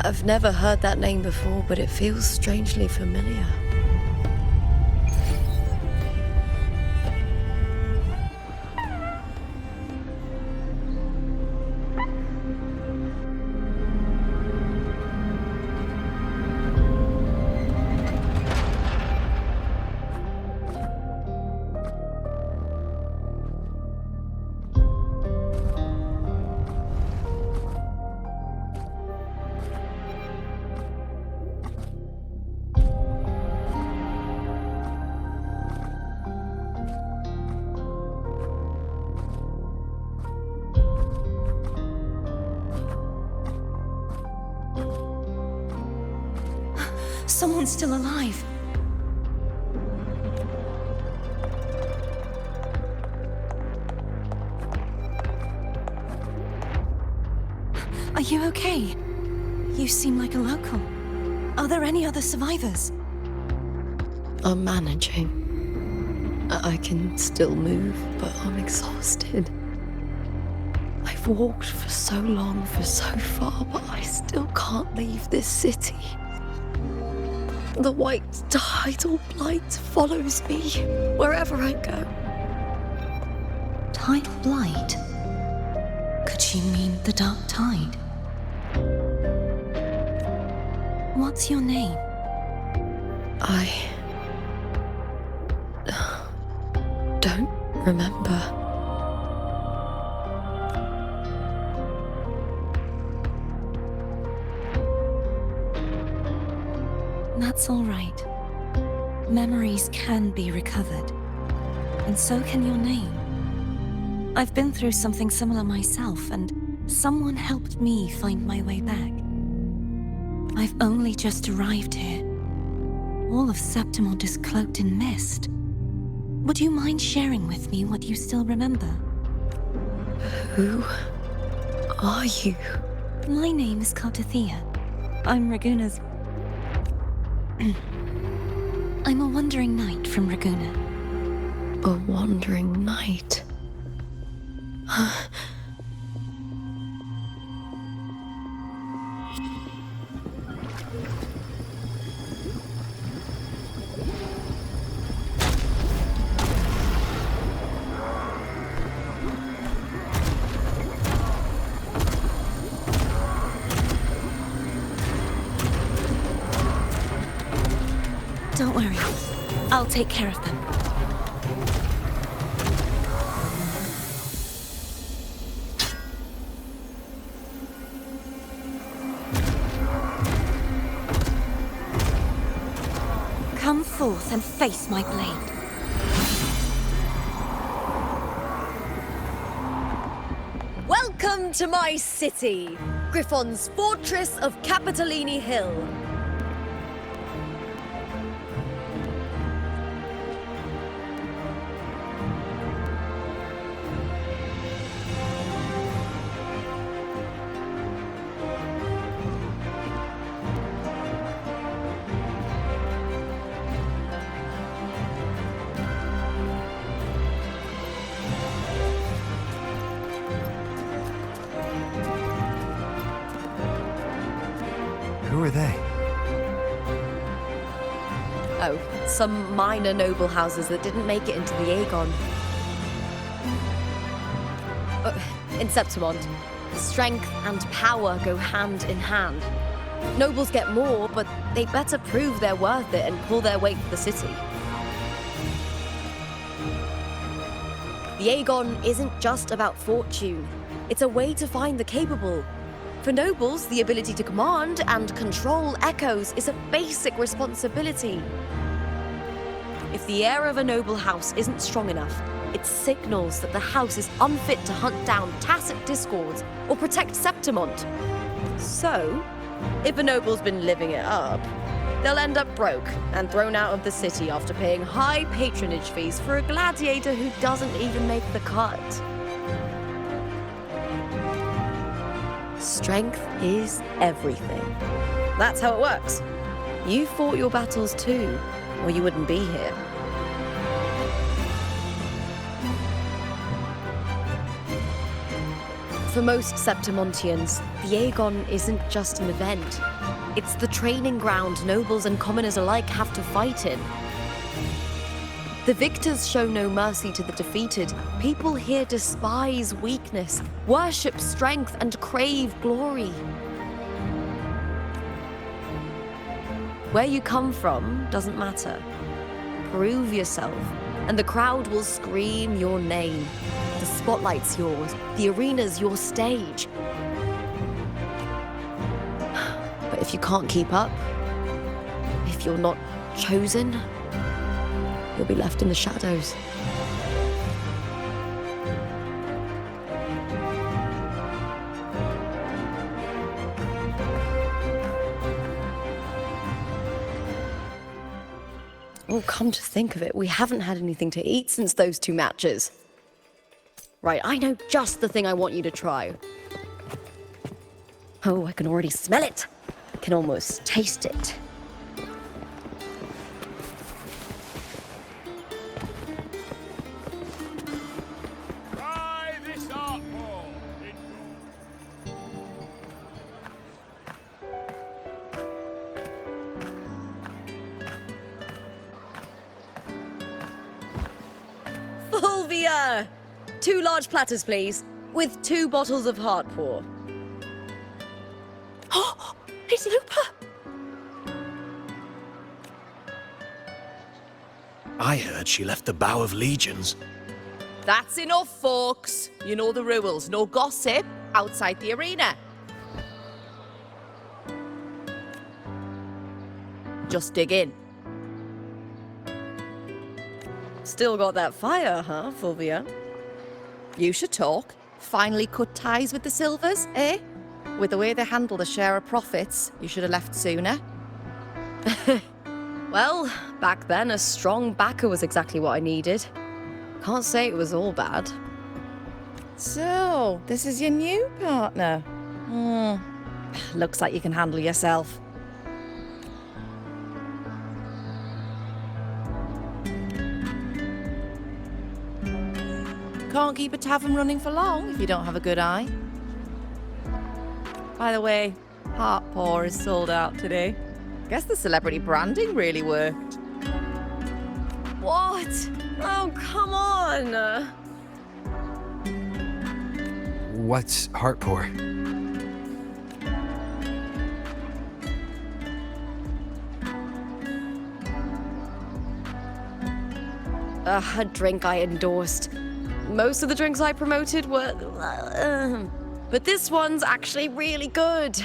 I've never heard that name before, but it feels strangely familiar. Someone's still alive. Are you okay? You seem like a local. Are there any other survivors? I'm managing. I can still move, but I'm exhausted. I've walked for so long, for so far, but I still can't leave this city. The white tidal blight follows me wherever I go. Tidal blight? Could she mean the dark tide? What's your name? I don't remember. That's all right. Memories can be recovered, and so can your name. I've been through something similar myself, and someone helped me find my way back. I've only just arrived here. All of Septimont is cloaked in mist. Would you mind sharing with me what you still remember? Who are you? My name is Cartithia. I'm Raguna's... I'm a wandering knight from Raguna. A wandering knight? Don't worry. I'll take care of them. Come forth and face my blade. Welcome to my city, Griffon's fortress of Capitolini Hill. Who are they? Oh, some minor noble houses that didn't make it into the Aegon. In Septimont, strength and power go hand in hand. Nobles get more, but they better prove they're worth it and pull their weight for the city. The Aegon isn't just about fortune. It's a way to find the capable. For nobles, the ability to command and control echoes is a basic responsibility. If the heir of a noble house isn't strong enough, it signals that the house is unfit to hunt down tacit discords or protect Septimont. So, if a noble's been living it up, they'll end up broke and thrown out of the city after paying high patronage fees for a gladiator who doesn't even make the cut. Strength is everything. That's how it works. You fought your battles too, or you wouldn't be here. For most Septimontians, the Aegon isn't just an event. It's the training ground nobles and commoners alike have to fight in. The victors show no mercy to the defeated. People here despise weakness, worship strength, and crave glory. Where you come from doesn't matter. Prove yourself, and the crowd will scream your name. The spotlight's yours, the arena's your stage. But if you can't keep up, if you're not chosen, you'll be left in the shadows. Oh, come to think of it, we haven't had anything to eat since those 2 matches. Right, I know just the thing I want you to try. Oh, I can already smell it. I can almost taste it. Fulvia! 2 large platters, please, with 2 bottles of Heartpour. Oh, it's Lupa! I heard she left the Bow of Legions. That's enough, folks. You know the rules. No gossip outside the arena. Just dig in. Still got that fire, huh, Fulvia? You should talk. Finally cut ties with the Silvers, eh? With the way they handle the share of profits, you should have left sooner. Well, back then, a strong backer was exactly what I needed. Can't say it was all bad. So, this is your new partner. Looks like you can handle yourself. Can't keep a tavern running for long if you don't have a good eye. By the way, Heart Pour is sold out today. Guess the celebrity branding really worked. What? Oh, come on! What's heart pour? A drink I endorsed. Most of the drinks I promoted were... but this one's actually really good.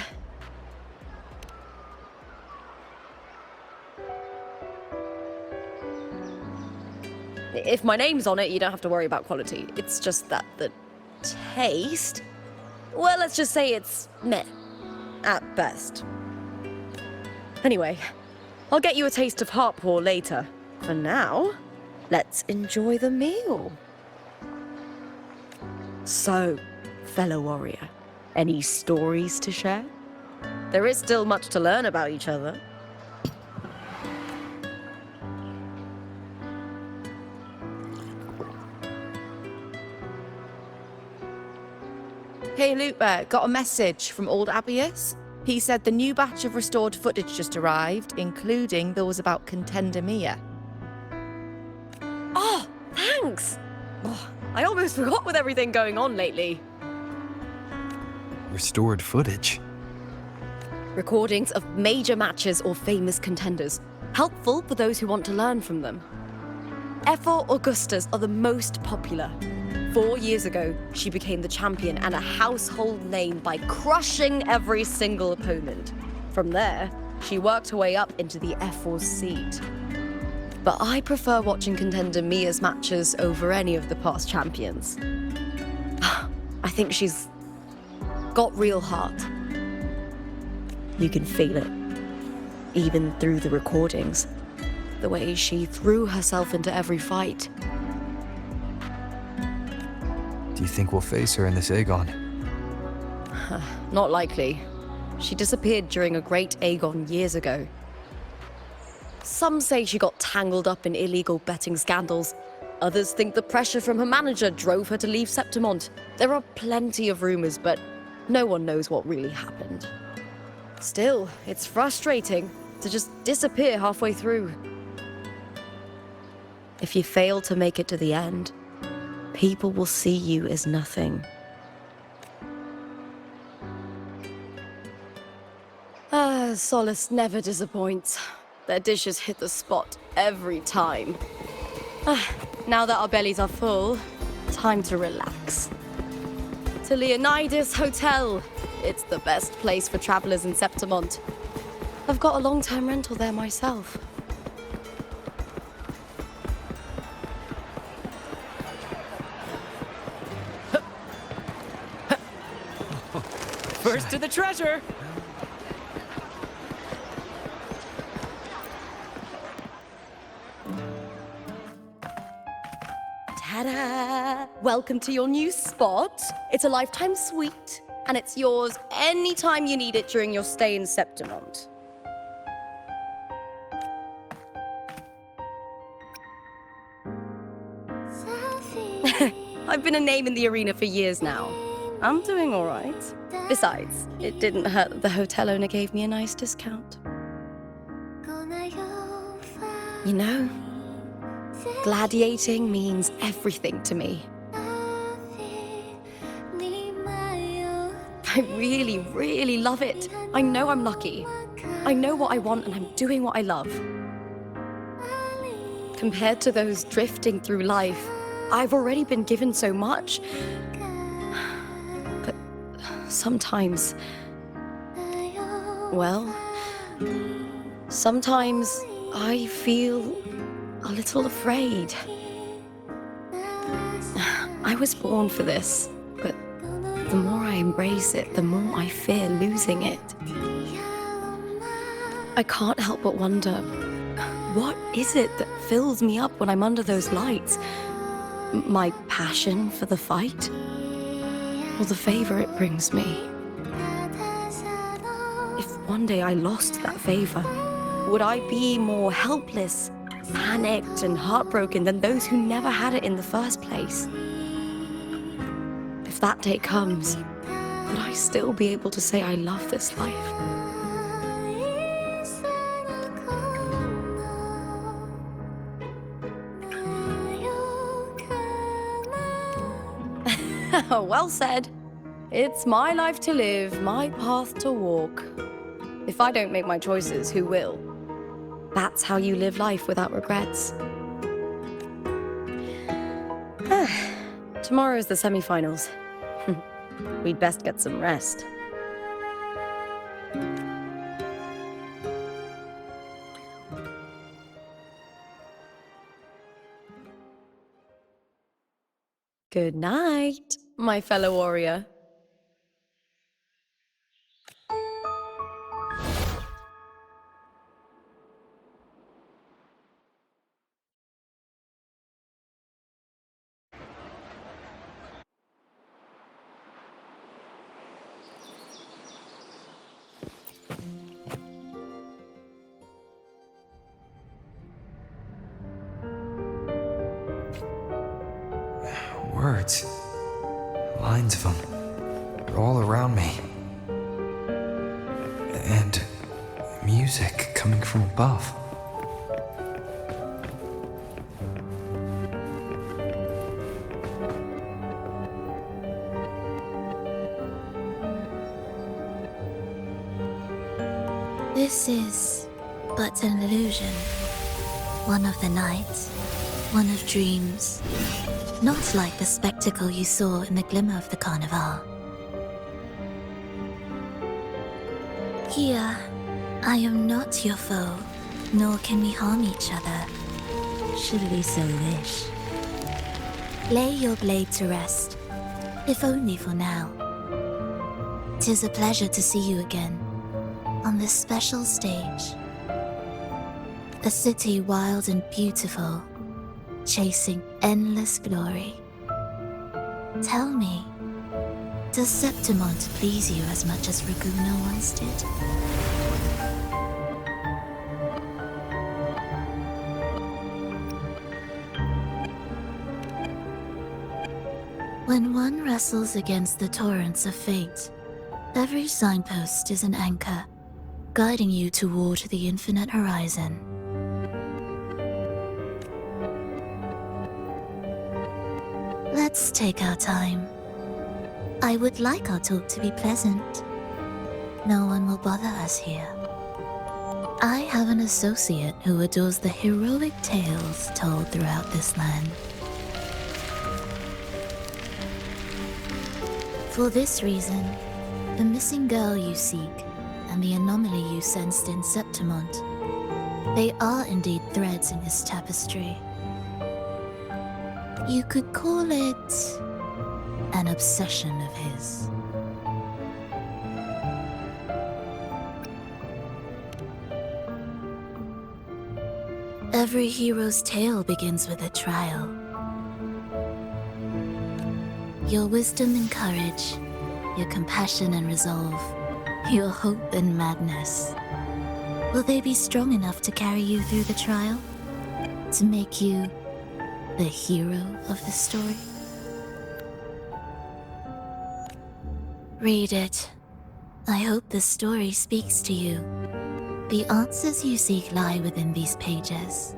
If my name's on it, you don't have to worry about quality. It's just that the taste... Well, let's just say it's meh, at best. Anyway, I'll get you a taste of Heart Pour later. For now, let's enjoy the meal. So, fellow warrior, any stories to share? There is still much to learn about each other. Hey Lupa, got a message from old Abius. He said the new batch of restored footage just arrived, including those about Contender Mia. Oh, thanks! Oh, I almost forgot with everything going on lately. Restored footage. Recordings of major matches or famous contenders. Helpful for those who want to learn from them. Ethel Augustas are the most popular. 4 years ago, she became the champion and a household name by crushing every single opponent. From there, she worked her way up into the F4's seat. But I prefer watching Contender Mia's matches over any of the past champions. I think she's got real heart. You can feel it, even through the recordings. The way she threw herself into every fight. Do you think we'll face her in this Aegon? Not likely. She disappeared during a great Aegon years ago. Some say she got tangled up in illegal betting scandals. Others think the pressure from her manager drove her to leave Septimont. There are plenty of rumors, but no one knows what really happened. Still, it's frustrating to just disappear halfway through. If you fail to make it to the end, people will see you as nothing. Solace never disappoints. Their dishes hit the spot every time. Now that our bellies are full, time to relax. To Leonidas Hotel. It's the best place for travelers in Septimont. I've got a long-term rental there myself. First to the treasure! Ta-da! Welcome to your new spot. It's a lifetime suite, and it's yours anytime you need it during your stay in Septimont. I've been a name in the arena for years now. I'm doing all right. Besides, it didn't hurt that the hotel owner gave me a nice discount. You know, gladiating means everything to me. I really, really love it. I know I'm lucky. I know what I want and I'm doing what I love. Compared to those drifting through life, I've already been given so much. But sometimes, well, sometimes I feel a little afraid. I was born for this, but the more I embrace it, the more I fear losing it. I can't help but wonder, what is it that fills me up when I'm under those lights? My passion for the fight? Or the favor it brings me? If one day I lost that favor, would I be more helpless, panicked, and heartbroken than those who never had it in the first place? If that day comes, would I still be able to say I love this life? Well said. It's my life to live, my path to walk. If I don't make my choices, who will? That's how you live life without regrets. Tomorrow's the semi-finals. We'd best get some rest. Good night, my fellow warrior. Words. Lines of them. They're all around me. And music coming from above. This is but an illusion. One of the nights, one of dreams. Not like the spectacle you saw in the glimmer of the carnival. Here, I am not your foe, nor can we harm each other, should we so wish. Lay your blade to rest, if only for now. 'Tis a pleasure to see you again, on this special stage. A city wild and beautiful, chasing endless glory. Tell me, does Septimont please you as much as Ragusa once did? When one wrestles against the torrents of fate, every signpost is an anchor, guiding you toward the infinite horizon. Let's take our time. I would like our talk to be pleasant. No one will bother us here. I have an associate who adores the heroic tales told throughout this land. For this reason, the missing girl you seek and the anomaly you sensed in Septimont, they are indeed threads in this tapestry. You could call it an obsession of his. Every hero's tale begins with a trial. Your wisdom and courage, your compassion and resolve, your hope and madness. Will they be strong enough to carry you through the trial? To make you the hero of the story? Read it. I hope the story speaks to you. The answers you seek lie within these pages.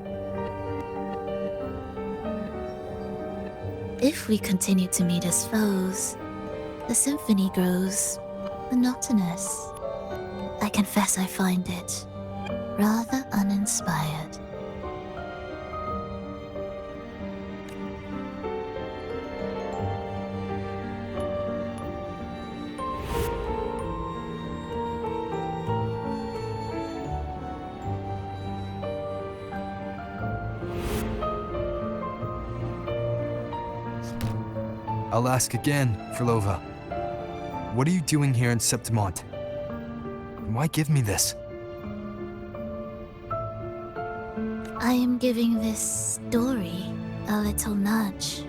If we continue to meet as foes, the symphony grows monotonous. I confess I find it rather uninspired. I'll ask again, Frolova. What are you doing here in Septimont? Why give me this? I am giving this story a little nudge.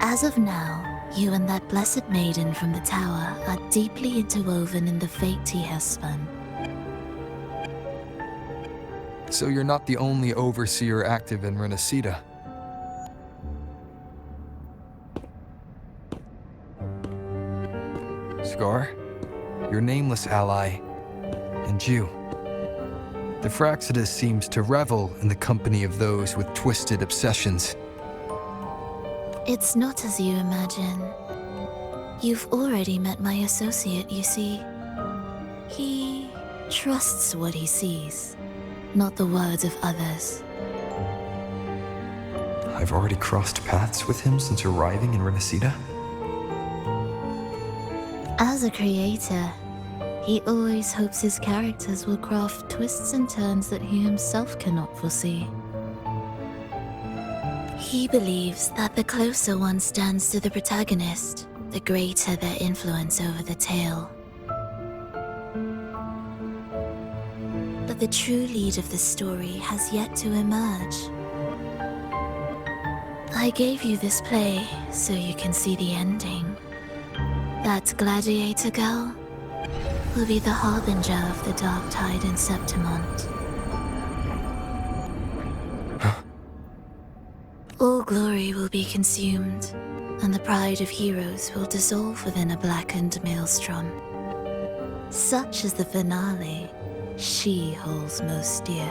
As of now, you and that blessed maiden from the tower are deeply interwoven in the fate he has spun. So you're not the only overseer active in Renacita. Scar, your nameless ally, and you. The Fraxidus seems to revel in the company of those with twisted obsessions. It's not as you imagine. You've already met my associate, you see. He trusts what he sees, not the words of others. I've already crossed paths with him since arriving in Renacita. As a creator, he always hopes his characters will craft twists and turns that he himself cannot foresee. He believes that the closer one stands to the protagonist, the greater their influence over the tale. But the true lead of the story has yet to emerge. I gave you this play so you can see the ending. That gladiator girl will be the harbinger of the dark tide in Septimont. All glory will be consumed, and the pride of heroes will dissolve within a blackened maelstrom. Such is the finale she holds most dear.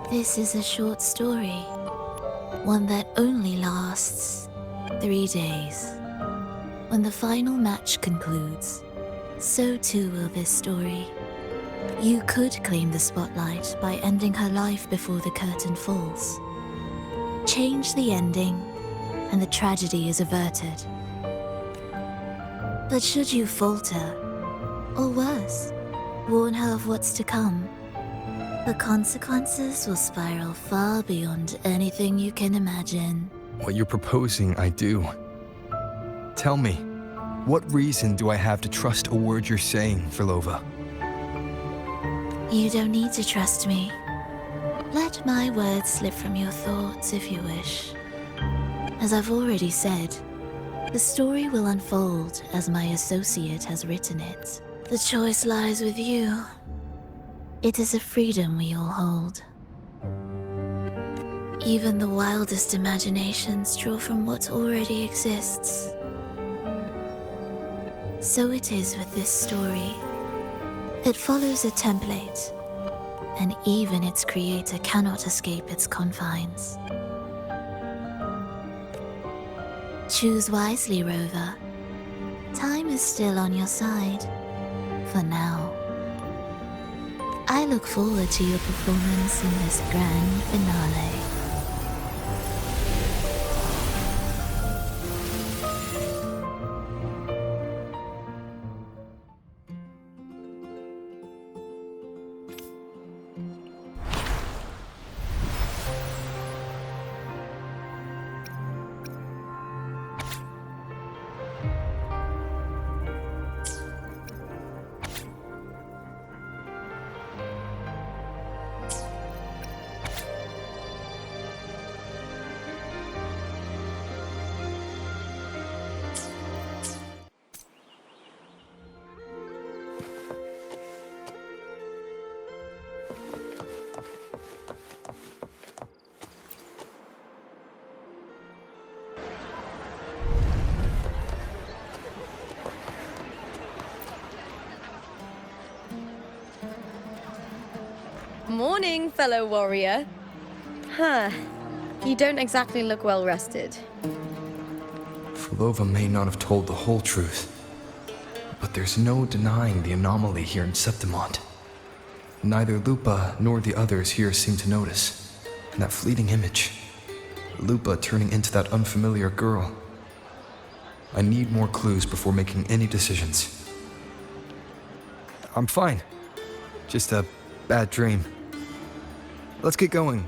This is a short story, one that only lasts 3 days. When the final match concludes, so too will this story. You could claim the spotlight by ending her life before the curtain falls. Change the ending, and the tragedy is averted. But should you falter, or worse, warn her of what's to come, the consequences will spiral far beyond anything you can imagine. What you're proposing, I do. Tell me, what reason do I have to trust a word you're saying, Frolova? You don't need to trust me. Let my words slip from your thoughts if you wish. As I've already said, the story will unfold as my associate has written it. The choice lies with you. It is a freedom we all hold. Even the wildest imaginations draw from what already exists. So it is with this story. It follows a template, and even its creator cannot escape its confines. Choose wisely, Rover. Time is still on your side, for now. I look forward to your performance in this grand finale. Morning, fellow warrior. Huh. You don't exactly look well rested. Frolova may not have told the whole truth, but there's no denying the anomaly here in Septimont. Neither Lupa nor the others here seem to notice. That fleeting image, Lupa turning into that unfamiliar girl. I need more clues before making any decisions. I'm fine. Just a bad dream. Let's get going.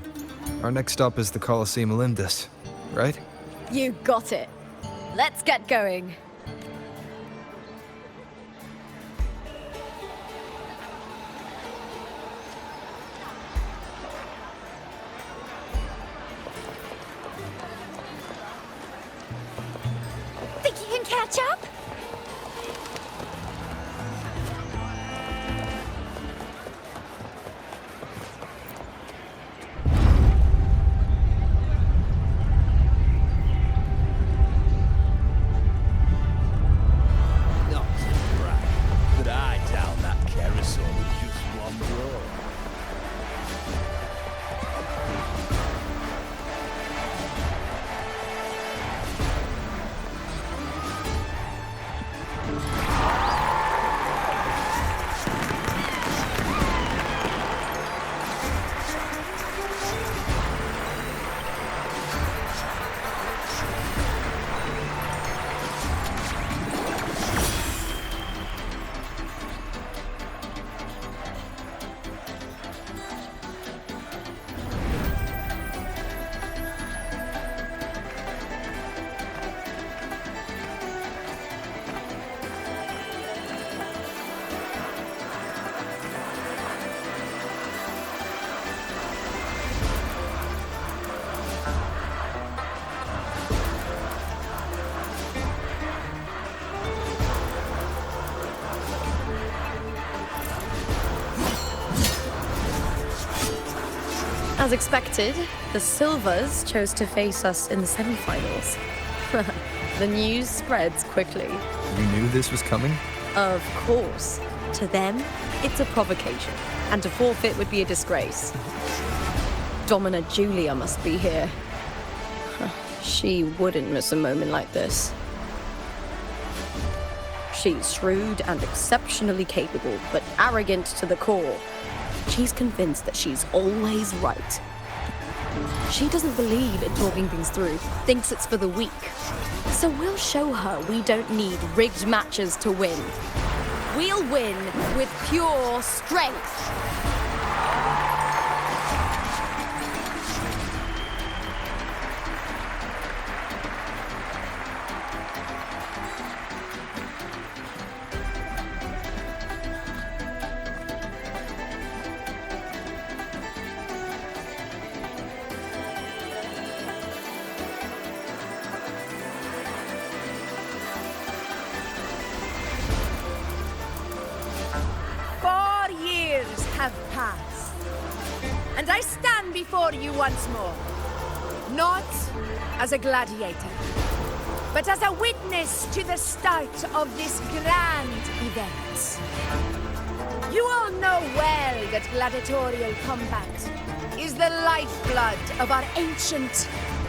Our next stop is the Colosseum Olympus. right? You got it. Let's get going. Think you can catch up? Not to brag, but I doubt that carousel was just one blow. As expected, the Silvers chose to face us in the semi-finals. The news spreads quickly. You knew this was coming? Of course. To them, it's a provocation, and to forfeit would be a disgrace. Domina Julia must be here. She wouldn't miss a moment like this. She's shrewd and exceptionally capable, but arrogant to the core. She's convinced that she's always right. She doesn't believe in talking things through, thinks it's for the weak. So we'll show her we don't need rigged matches to win. We'll win with pure strength. 4 years have passed, and I stand before you once more, not as a gladiator, but as a witness to the start of this grand event. You all know well that gladiatorial combat is the lifeblood of our ancient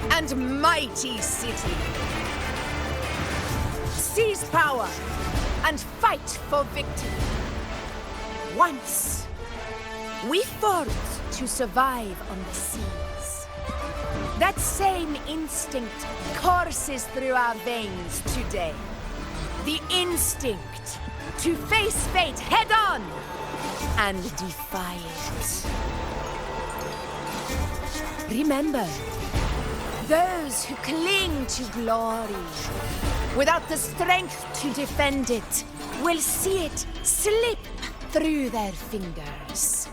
and mighty city. Seize power and fight for victory. Once, we fought to survive on the seas. That same instinct courses through our veins today. The instinct to face fate head-on and defy it. Remember, those who cling to glory without the strength to defend it will see it slip through their fingers.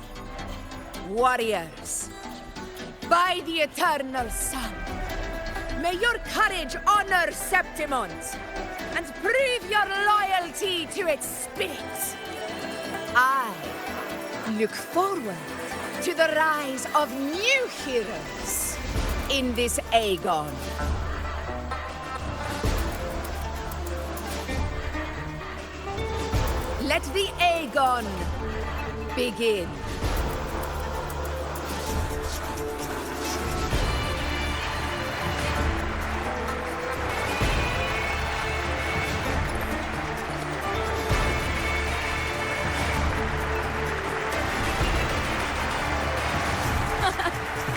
Warriors, by the eternal sun, may your courage honor Septimont and prove your loyalty to its spirit. I look forward to the rise of new heroes in this Aegon. Let the Aegon begin.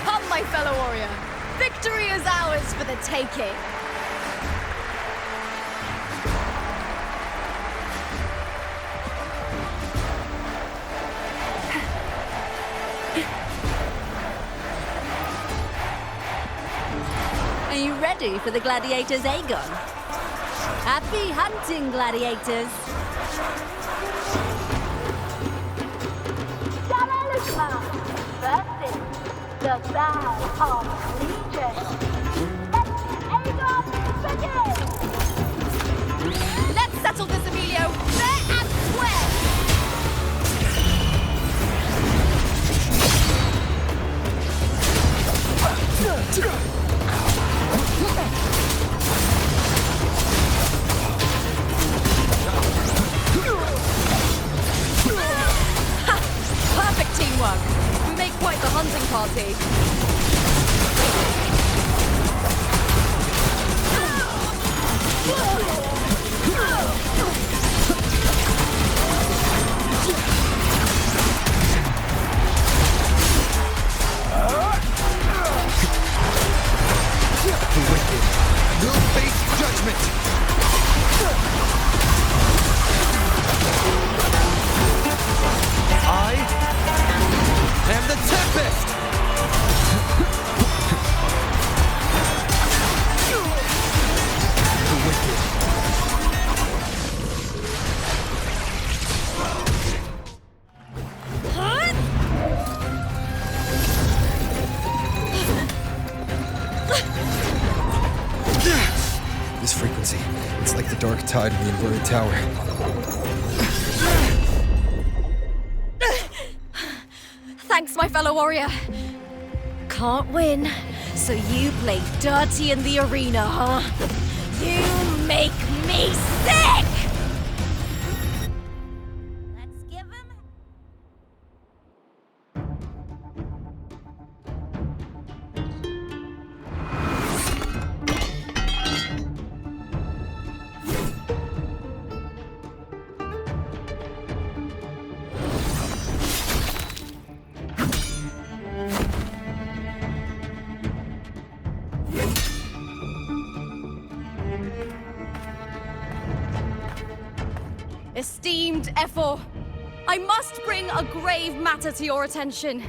Come, my fellow warrior. Victory is ours for the taking. Are you ready for the gladiators, Aegon? Happy hunting, gladiators! Versus the Band of Legion. Aegon begin! Let's settle this, Emilio, fair and square! Perfect teamwork. We make quite the hunting party. The wicked will face judgment! I am the Tempest! The wicked. This frequency, it's like the dark tide in the inverted tower. Thanks, my fellow warrior. Can't win, so you play dirty in the arena, huh? You make me sick! Let's give him... Esteemed Ephor, I must bring a grave matter to your attention.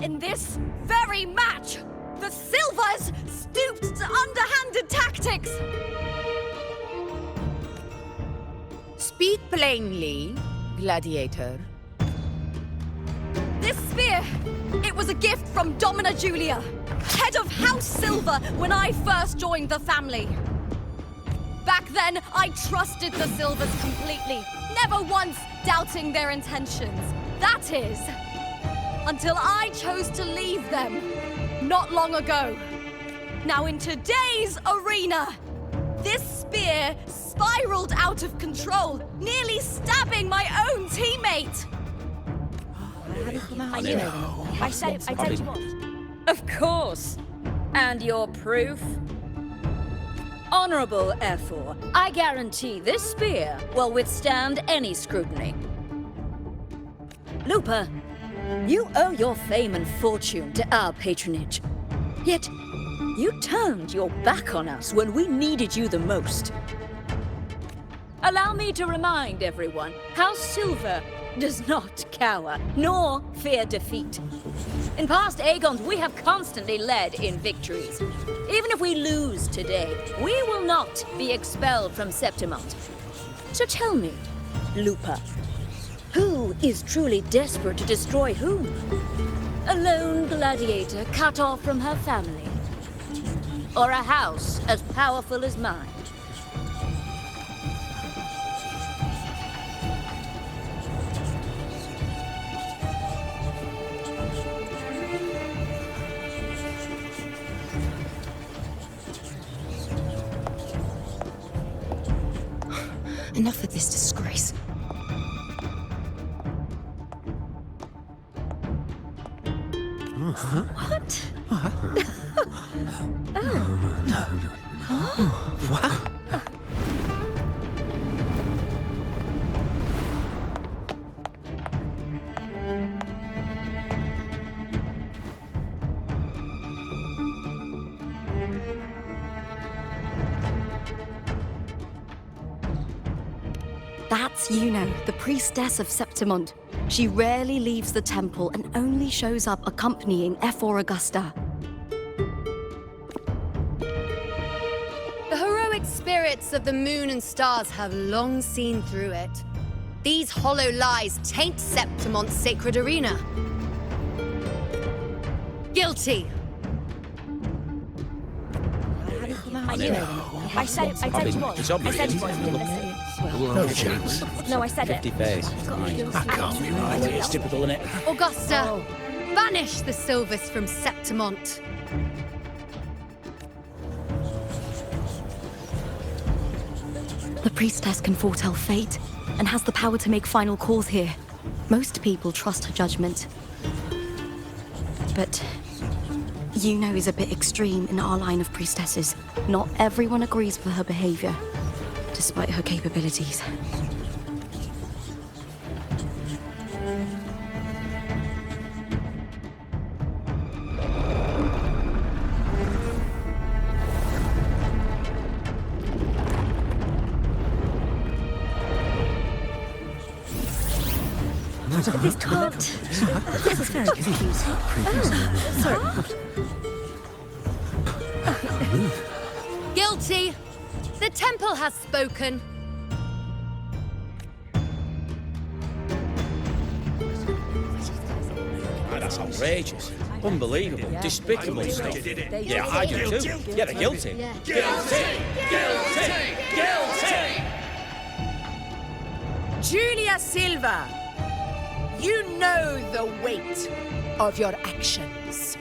In this very match, the Silvers stooped to underhanded tactics. Speak plainly, gladiator. This spear, it was a gift from Domina Julia, head of House Silver when I first joined the family. Back then, I trusted the Silvers completely, never once doubting their intentions. That is, until I chose to leave them, not long ago. Now in today's arena, this spear spiraled out of control, nearly stabbing my own teammate. I knew it. I said you would. Of course. And your proof? Honorable Ephor, I guarantee this spear will withstand any scrutiny. Lupa, you owe your fame and fortune to our patronage. Yet, you turned your back on us when we needed you the most. Allow me to remind everyone, House Silver does not cower, nor fear defeat. In past Aegons, we have constantly led in victories. Even if we lose today, we will not be expelled from Septimont. So tell me, Lupa, who is truly desperate to destroy whom? A lone gladiator cut off from her family? Or a house as powerful as mine? Enough of this disgrace. What? What? That's Yuno, the priestess of Septimont. She rarely leaves the temple and only shows up accompanying Ephor Augusta. spirits of the moon and stars have long seen through it. These hollow lies taint Septimont's sacred arena. Guilty. I said you was. I said you was. No chance. No, I said it. 50 face. That can't be right. It's typical, isn't it? Augusta, banish the Silvers from Septimont. The priestess can foretell fate and has the power to make final calls here. Most people trust her judgment. But Yuno is a bit extreme in our line of priestesses. Not everyone agrees with her behavior, despite her capabilities. This can't. This is very confusing. Sorry. Guilty. The temple has spoken. That's outrageous. Unbelievable. Despicable stuff. Yeah, I do too. Yeah, they're guilty. Guilty! Guilty! Guilty! Julia Silva, you know the weight of your actions.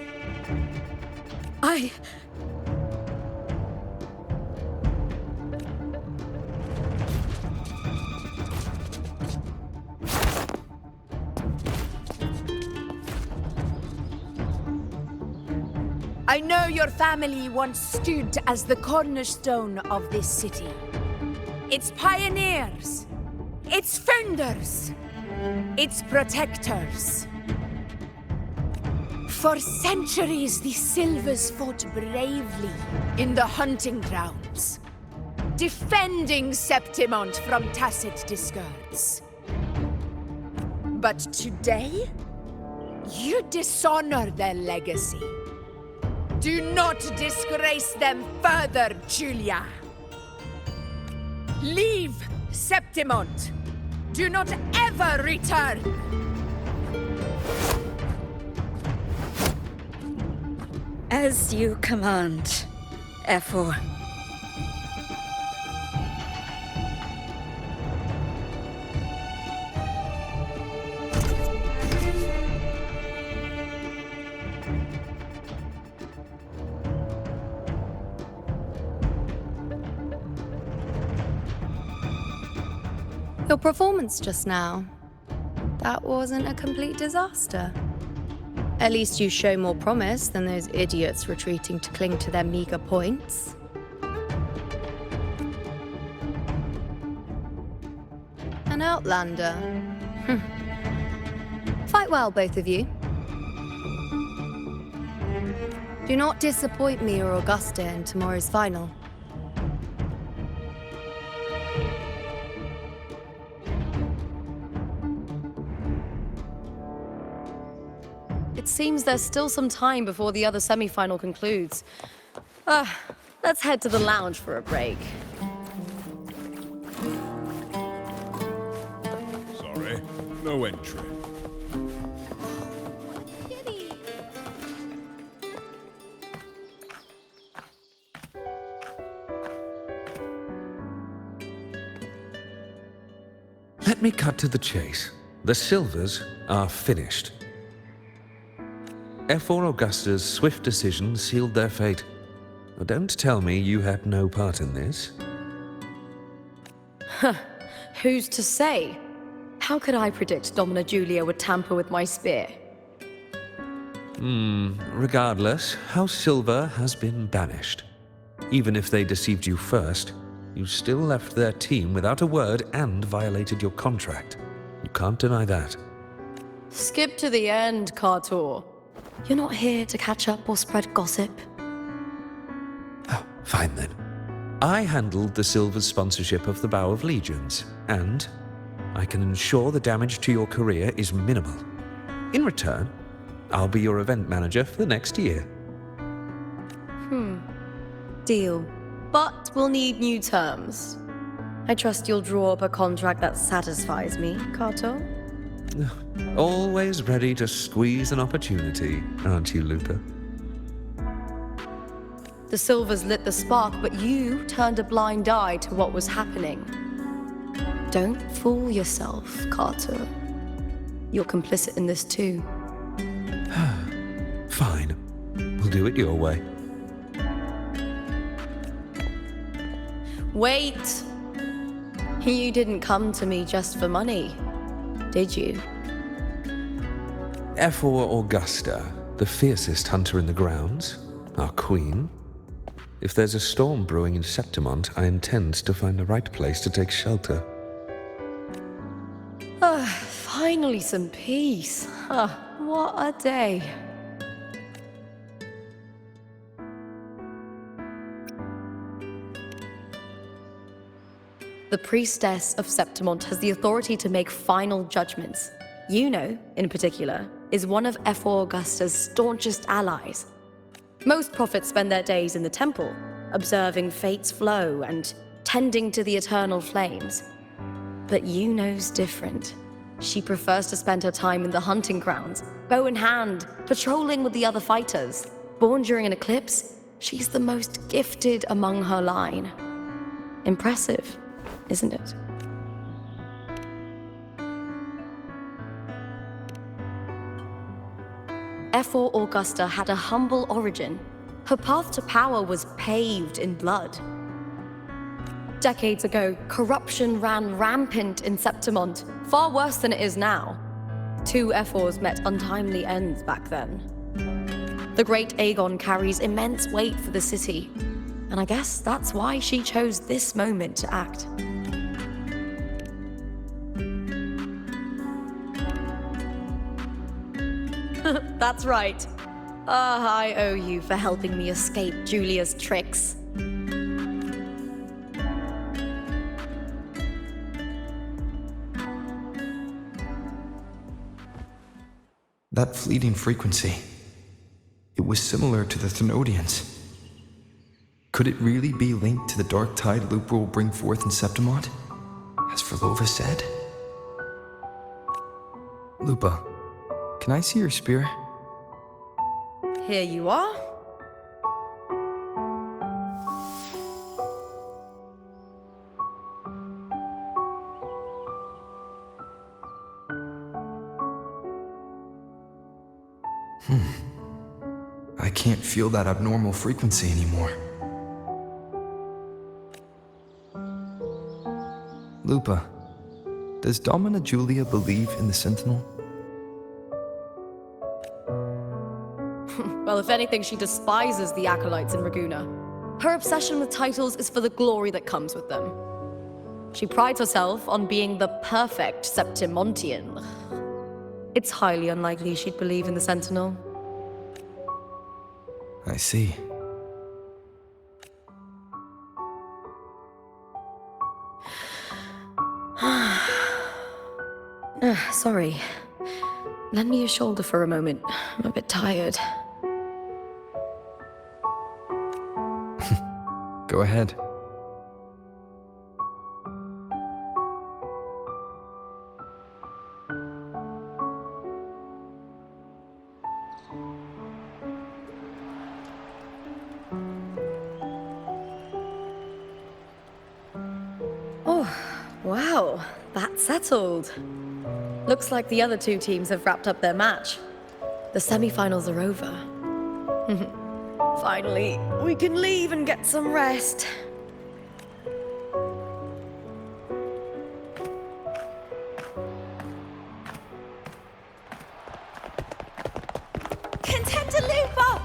I know your family once stood as the cornerstone of this city. Its pioneers, its founders, its protectors. For centuries, the Silvers fought bravely in the hunting grounds, defending Septimont from Tacit discords. But today, you dishonor their legacy. Do not disgrace them further, Julia. Leave Septimont. Do not ever return. As you command, Efor. Your performance just now, that wasn't a complete disaster. At least you show more promise than those idiots retreating to cling to their meager points. An outlander. Fight well, both of you. Do not disappoint me or Augusta in tomorrow's final. It seems there's still some time before the other semi-final concludes. Let's head to the lounge for a break. Sorry, no entry. Let me cut to the chase. The Silvers are finished. Efor Augusta's swift decision sealed their fate. Don't tell me you had no part in this. Who's to say? How could I predict Domina Julia would tamper with my spear? Regardless, House Silver has been banished. Even if they deceived you first, you still left their team without a word and violated your contract. You can't deny that. Skip to the end, Kartor. You're not here to catch up or spread gossip. Oh, fine then. I handled the Silver's sponsorship of the Bow of Legions, and I can ensure the damage to your career is minimal. In return, I'll be your event manager for the next year. Deal. but we'll need new terms. I trust you'll draw up a contract that satisfies me, Kato? Always ready to squeeze an opportunity, aren't you, Lupa? The Silvers lit the spark, but you turned a blind eye to what was happening. Don't fool yourself, Kato. You're complicit in this too. Fine. We'll do it your way. Wait! You didn't come to me just for money, did you? Ephor Augusta, the fiercest hunter in the grounds, our queen. If there's a storm brewing in Septimont, I intend to find the right place to take shelter. Finally some peace. What a day. The priestess of Septimont has the authority to make final judgments. Yuno, in particular, is one of Ephor Augusta's staunchest allies. Most prophets spend their days in the temple, observing fate's flow and tending to the eternal flames. But Yuno's different. She prefers to spend her time in the hunting grounds, bow in hand, patrolling with the other fighters. Born during an eclipse, she's the most gifted among her line. Impressive, isn't it? Ephor Augusta had a humble origin. Her path to power was paved in blood. Decades ago, corruption ran rampant in Septimont, far worse than it is now. 2 Ephors met untimely ends back then. The great Aegon carries immense weight for the city, and I guess that's why she chose this moment to act. That's right. I owe you for helping me escape Julia's tricks. That fleeting frequency. It was similar to the Thenodians. Could it really be linked to the dark tide Lupa will bring forth in Septimont, as Verlova said? Lupa, can I see your spear? Here you are. I can't feel that abnormal frequency anymore. Lupa, does Domina Julia believe in the Sentinel? Well, if anything, she despises the acolytes in Raguna. Her obsession with titles is for the glory that comes with them. She prides herself on being the perfect Septimontian. It's highly unlikely she'd believe in the Sentinel. I see. Sorry. Lend me your shoulder for a moment. I'm a bit tired. Go ahead. Oh, wow. That's settled. Looks like the other 2 teams have wrapped up their match. The semi-finals are over. Finally, we can leave and get some rest. Contender Lupa!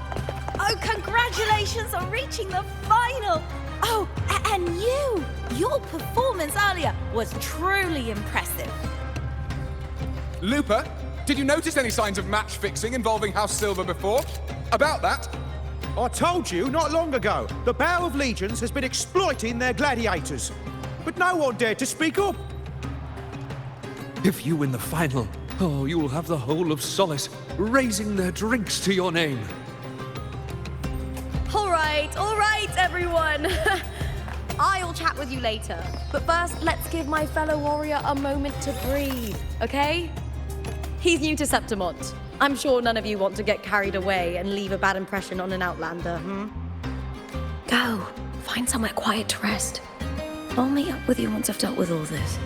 Oh, congratulations on reaching the final! Oh, and you! Your performance earlier was truly impressive. Lupa, did you notice any signs of match fixing involving House Silver before? About that? I told you not long ago, the Bow of Legions has been exploiting their gladiators. But no one dared to speak up. If you win the final, you will have the whole of Solace raising their drinks to your name. All right, everyone. I'll chat with you later. But first, let's give my fellow warrior a moment to breathe, okay? He's new to Septimont. I'm sure none of you want to get carried away and leave a bad impression on an outlander, Go. Find somewhere quiet to rest. I'll meet up with you once I've dealt with all this.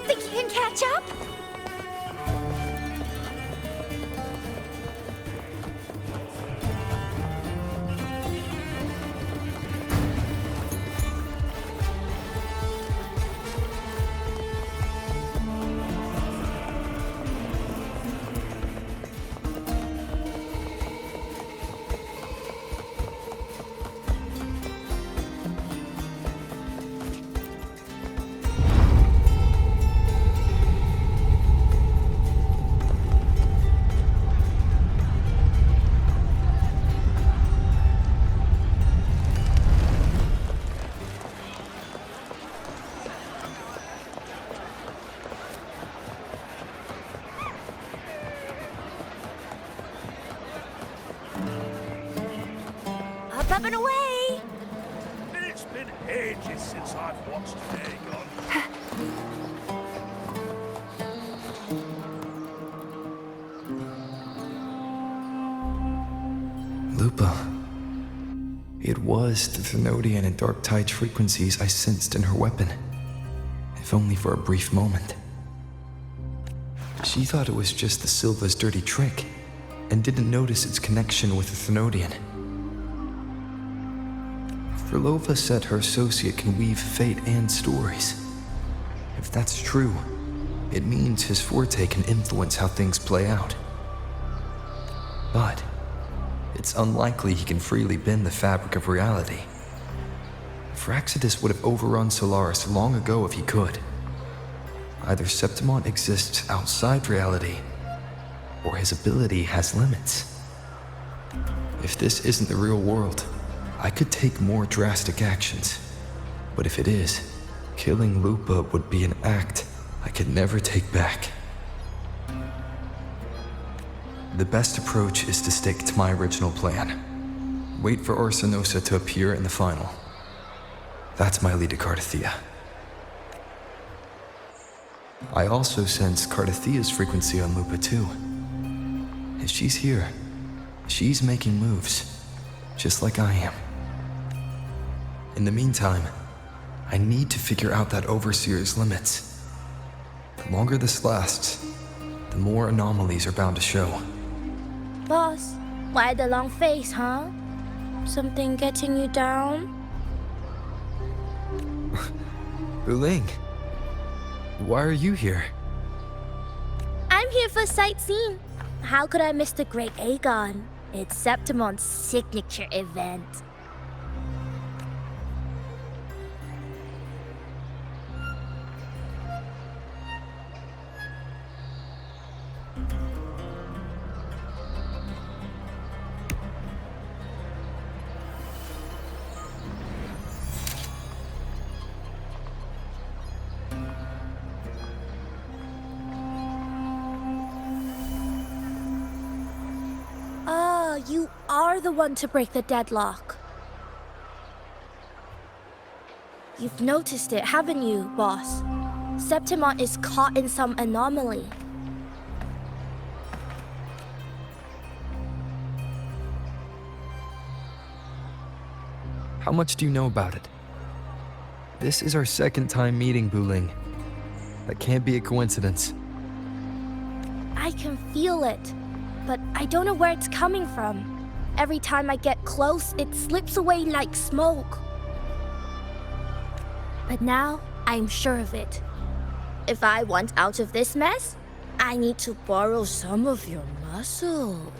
Think you can catch up? Up and away! It's been ages since I've watched Aegon. Lupa. It was the Thenodian and Dark Tide frequencies I sensed in her weapon, if only for a brief moment. She thought it was just the Silva's dirty trick, and didn't notice its connection with the Thenodian. Frolova said her associate can weave fate and stories. If that's true, it means his forte can influence how things play out. But it's unlikely he can freely bend the fabric of reality. Fraxidus would have overrun Solaris long ago if he could. Either Septimont exists outside reality, or his ability has limits. If this isn't the real world, I could take more drastic actions. But if it is, killing Lupa would be an act I could never take back. The best approach is to stick to my original plan. Wait for Arsenosa to appear in the final. That's my lead to Cardathea. I also sense Cardathea's frequency on Lupa too. If she's here, she's making moves, just like I am. In the meantime, I need to figure out that Overseer's limits. The longer this lasts, the more anomalies are bound to show. Boss, why the long face, huh? Something getting you down? Wuthering, why are you here? I'm here for sightseeing. How could I miss the Great Aegon? It's Septimont's signature event. You are the one to break the deadlock. You've noticed it, haven't you, boss? Septimont is caught in some anomaly. How much do you know about it? This is our second time meeting, Wuthering. That can't be a coincidence. I can feel it, but I don't know where it's coming from. Every time I get close, it slips away like smoke. But now, I'm sure of it. If I want out of this mess, I need to borrow some of your muscle.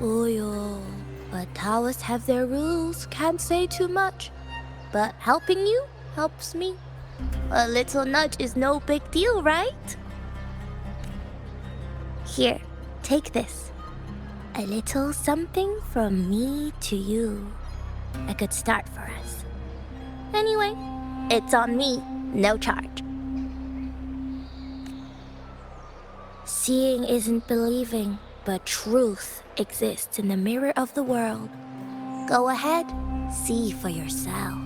Oil. But Taoists have their rules, can't say too much. But helping you helps me. A little nudge is no big deal, right? Here, take this. A little something from me to you. A good start for us. Anyway, it's on me, no charge. Seeing isn't believing, but truth exists in the mirror of the world. Go ahead, see for yourself.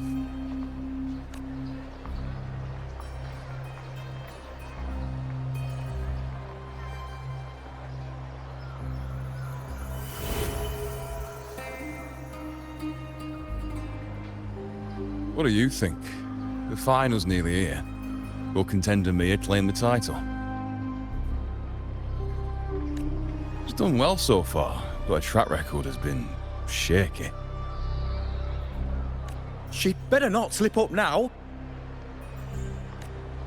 What do you think? The final's nearly here. Will contender Mia claim the title? She's done well so far, but her track record has been shaky. She'd better not slip up now.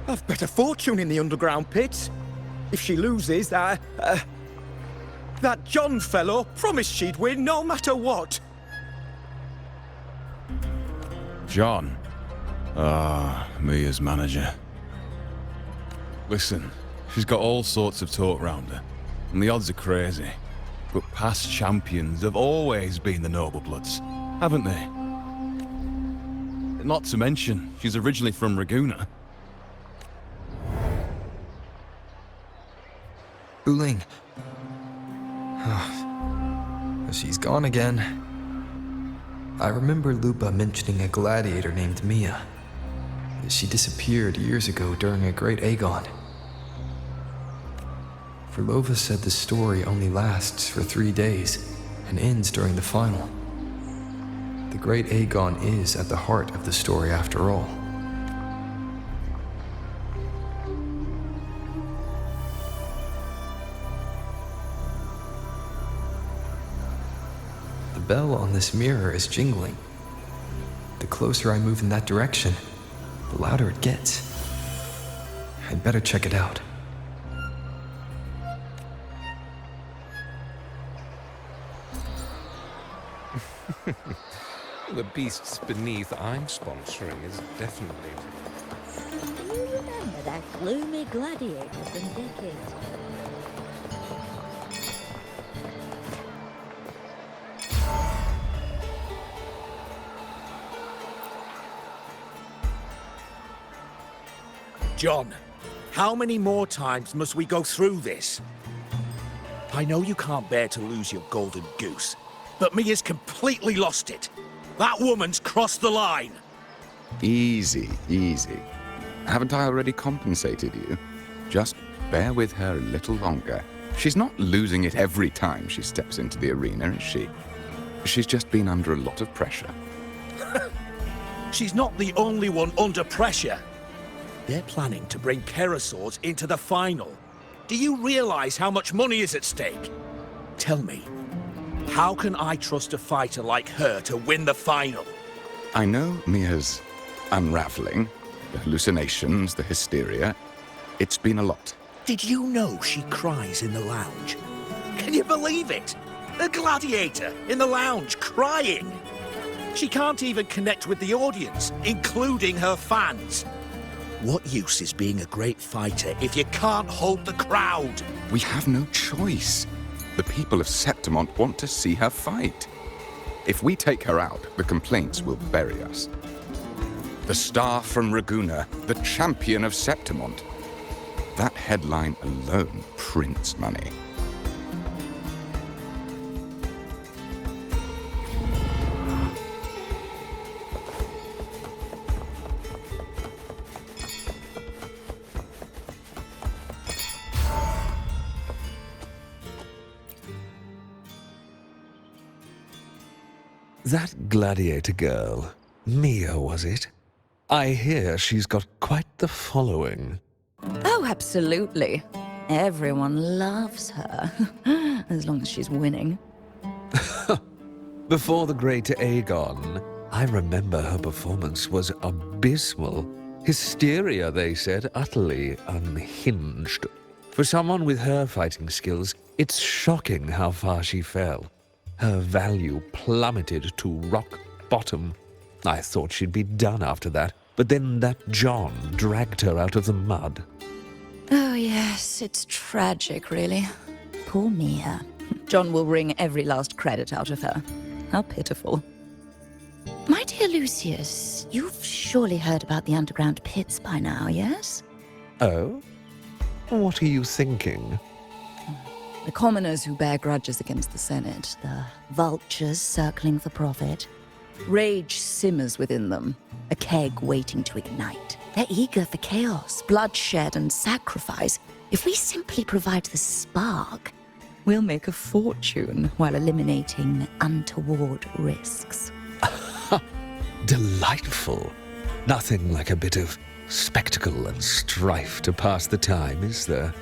I've bet a fortune in the underground pits. If she loses, that John fellow promised she'd win no matter what. John. Mia's manager. Listen, she's got all sorts of talk round her, and the odds are crazy. But past champions have always been the noble bloods, haven't they? Not to mention, she's originally from Raguna. Wuthering. She's gone again. I remember Lupa mentioning a gladiator named Mia. She disappeared years ago during a great Aegon. Verlova said the story only lasts for 3 days and ends during the final. The great Aegon is at the heart of the story after all. The bell on this mirror is jingling. The closer I move in that direction, the louder it gets. I'd better check it out. The beasts beneath I'm sponsoring is definitely... Do you remember that gloomy gladiator from decades ago? John, how many more times must we go through this? I know you can't bear to lose your golden goose, but Mia's completely lost it. That woman's crossed the line. Easy, easy. Haven't I already compensated you? Just bear with her a little longer. She's not losing it every time she steps into the arena, is she? She's just been under a lot of pressure. She's not the only one under pressure. They're planning to bring Kerasaurs into the final. Do you realize how much money is at stake? Tell me, how can I trust a fighter like her to win the final? I know Mia's unraveling, the hallucinations, the hysteria. It's been a lot. Did you know she cries in the lounge? Can you believe it? A gladiator in the lounge crying. She can't even connect with the audience, including her fans. What use is being a great fighter if you can't hold the crowd? We have no choice. The people of Septimont want to see her fight. If we take her out, the complaints will bury us. The star from Raguna, the champion of Septimont. That headline alone prints money. That gladiator girl, Mia, was it? I hear she's got quite the following. Oh, absolutely. Everyone loves her, as long as she's winning. Before the great Aegon, I remember her performance was abysmal. Hysteria, they said, utterly unhinged. For someone with her fighting skills, it's shocking how far she fell. Her value plummeted to rock bottom. I thought she'd be done after that, but then that John dragged her out of the mud. Oh, yes, it's tragic, really. Poor Mia. John will wring every last credit out of her. How pitiful. My dear Lucius, you've surely heard about the underground pits by now, yes? Oh? What are you thinking? The commoners who bear grudges against the Senate, the vultures circling for profit. Rage simmers within them, a keg waiting to ignite. They're eager for chaos, bloodshed, and sacrifice. If we simply provide the spark, we'll make a fortune while eliminating untoward risks. Delightful. Nothing like a bit of spectacle and strife to pass the time, is there?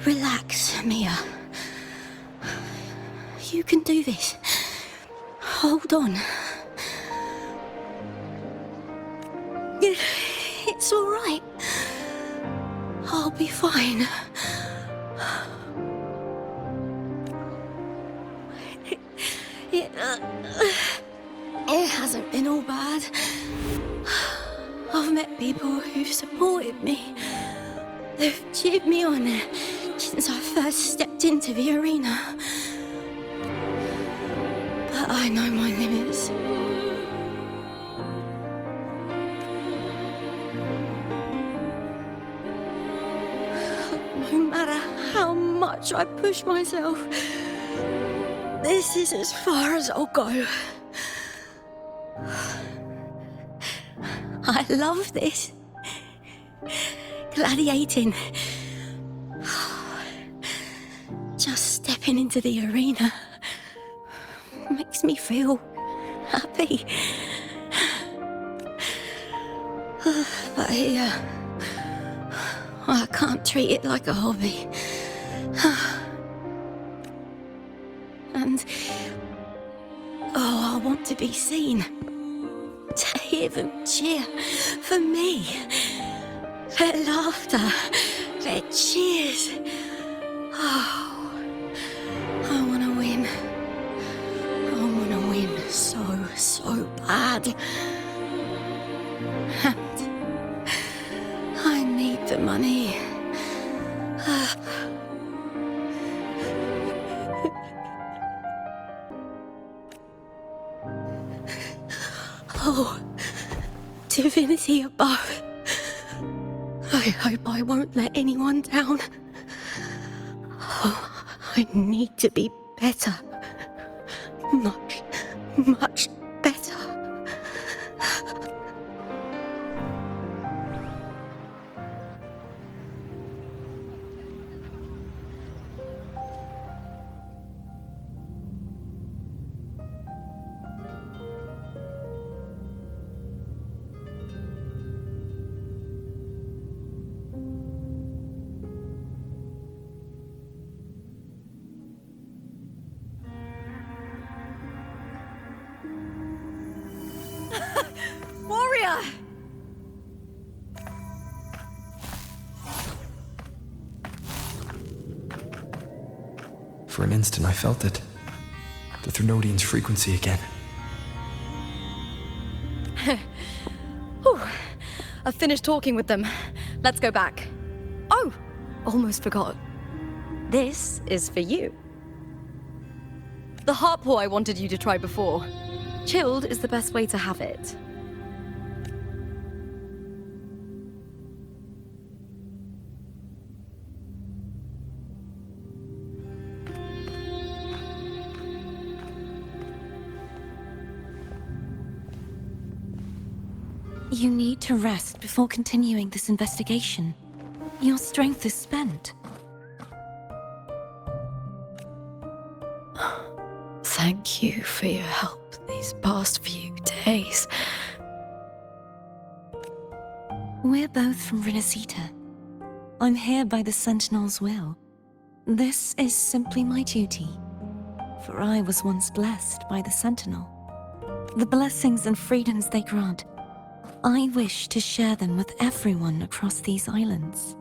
Relax, Mia. You can do this. Hold on. It's all right. I'll be fine. It hasn't been all bad. I've met people who've supported me. They've cheered me on since I first stepped into the arena. But I know my limits. No matter how much I push myself, this is as far as I'll go. I love this. Gladiating. Just stepping into the arena makes me feel happy. But here, I can't treat it like a hobby. And, I want to be seen. To hear them cheer for me. Their laughter, their cheers. Oh, I want to win. I want to win so bad. And I need the money. Oh, divinity above. I hope I won't let anyone down. Oh, I need to be better. Much better. Warrior! For an instant, I felt it. The Thrunodian's frequency again. Whew. I've finished talking with them. Let's go back. Oh, almost forgot. This is for you. The harpor I wanted you to try before. Chilled is the best way to have it. You need to rest before continuing this investigation. Your strength is spent. Thank you for your help these past few days. We're both from Renacita. I'm here by the Sentinel's will. This is simply my duty. for I was once blessed by the Sentinel. The blessings and freedoms they grant, I wish to share them with everyone across these islands.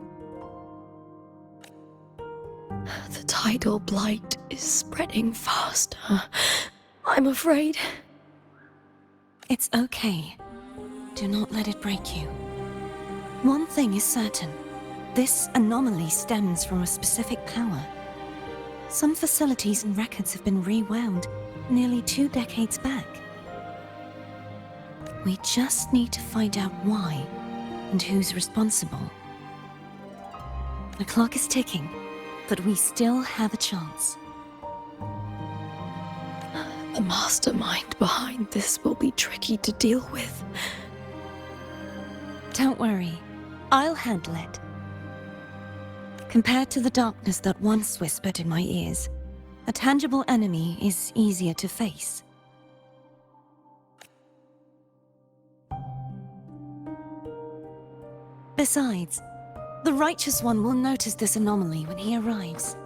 The tidal blight is spreading faster. I'm afraid. It's okay. Do not let it break you. One thing is certain. This anomaly stems from a specific power. Some facilities and records have been rewound nearly 2 decades back. We just need to find out why and who's responsible. The clock is ticking, but we still have a chance. The mastermind behind this will be tricky to deal with. Don't worry, I'll handle it. Compared to the darkness that once whispered in my ears, a tangible enemy is easier to face. Besides, the Righteous One will notice this anomaly when he arrives.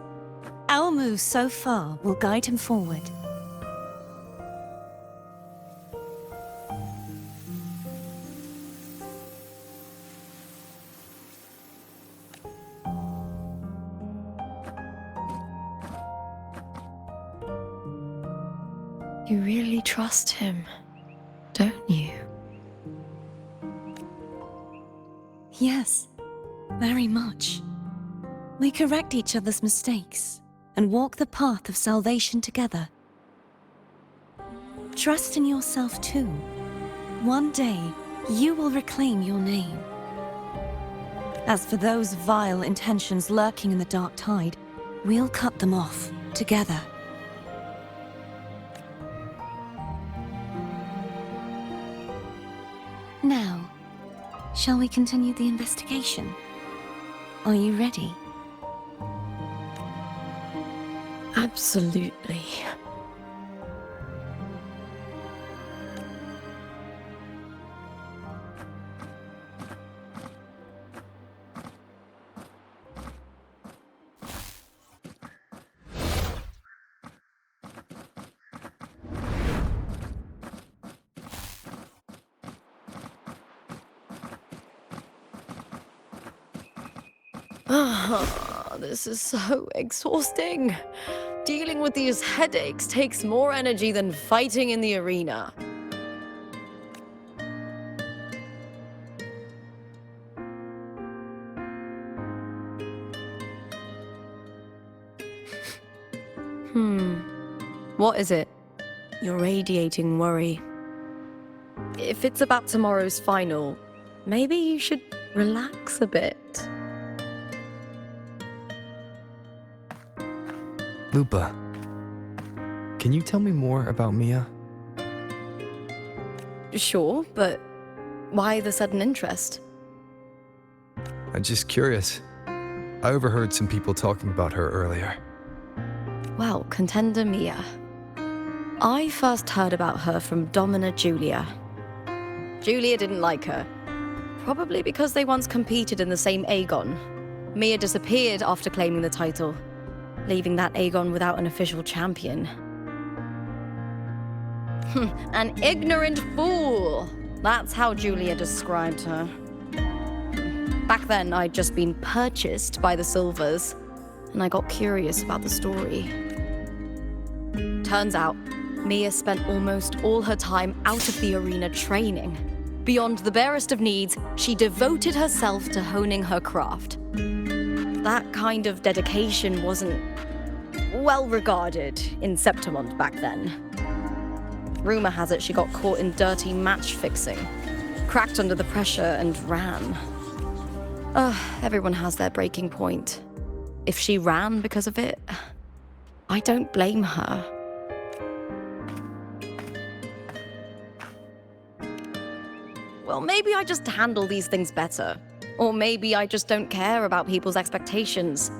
Our moves so far will guide him forward. You really trust him, don't you? Yes, very much. We correct each other's mistakes and walk the path of salvation together. Trust in yourself too. One day, you will reclaim your name. As for those vile intentions lurking in the dark tide, we'll cut them off together. Now, shall we continue the investigation? Are you ready? Absolutely. This is so exhausting. Dealing with these headaches takes more energy than fighting in the arena. What is it? You're radiating worry. If it's about tomorrow's final, maybe you should relax a bit. Lupa, can you tell me more about Mia? Sure, but why the sudden interest? I'm just curious. I overheard some people talking about her earlier. Well, contender Mia. I first heard about her from Domina Julia. Julia didn't like her. Probably because they once competed in the same Aegon. Mia disappeared after claiming the title, leaving that Aegon without an official champion. An ignorant fool! That's how Julia described her. Back then, I'd just been purchased by the Silvers, and I got curious about the story. Turns out, Mia spent almost all her time out of the arena training. Beyond the barest of needs, she devoted herself to honing her craft. That kind of dedication wasn't well regarded in Septimont back then. Rumor has it she got caught in dirty match fixing, cracked under the pressure and ran. Everyone has their breaking point. If she ran because of it, I don't blame her. Well, maybe I just handle these things better. Or maybe I just don't care about people's expectations.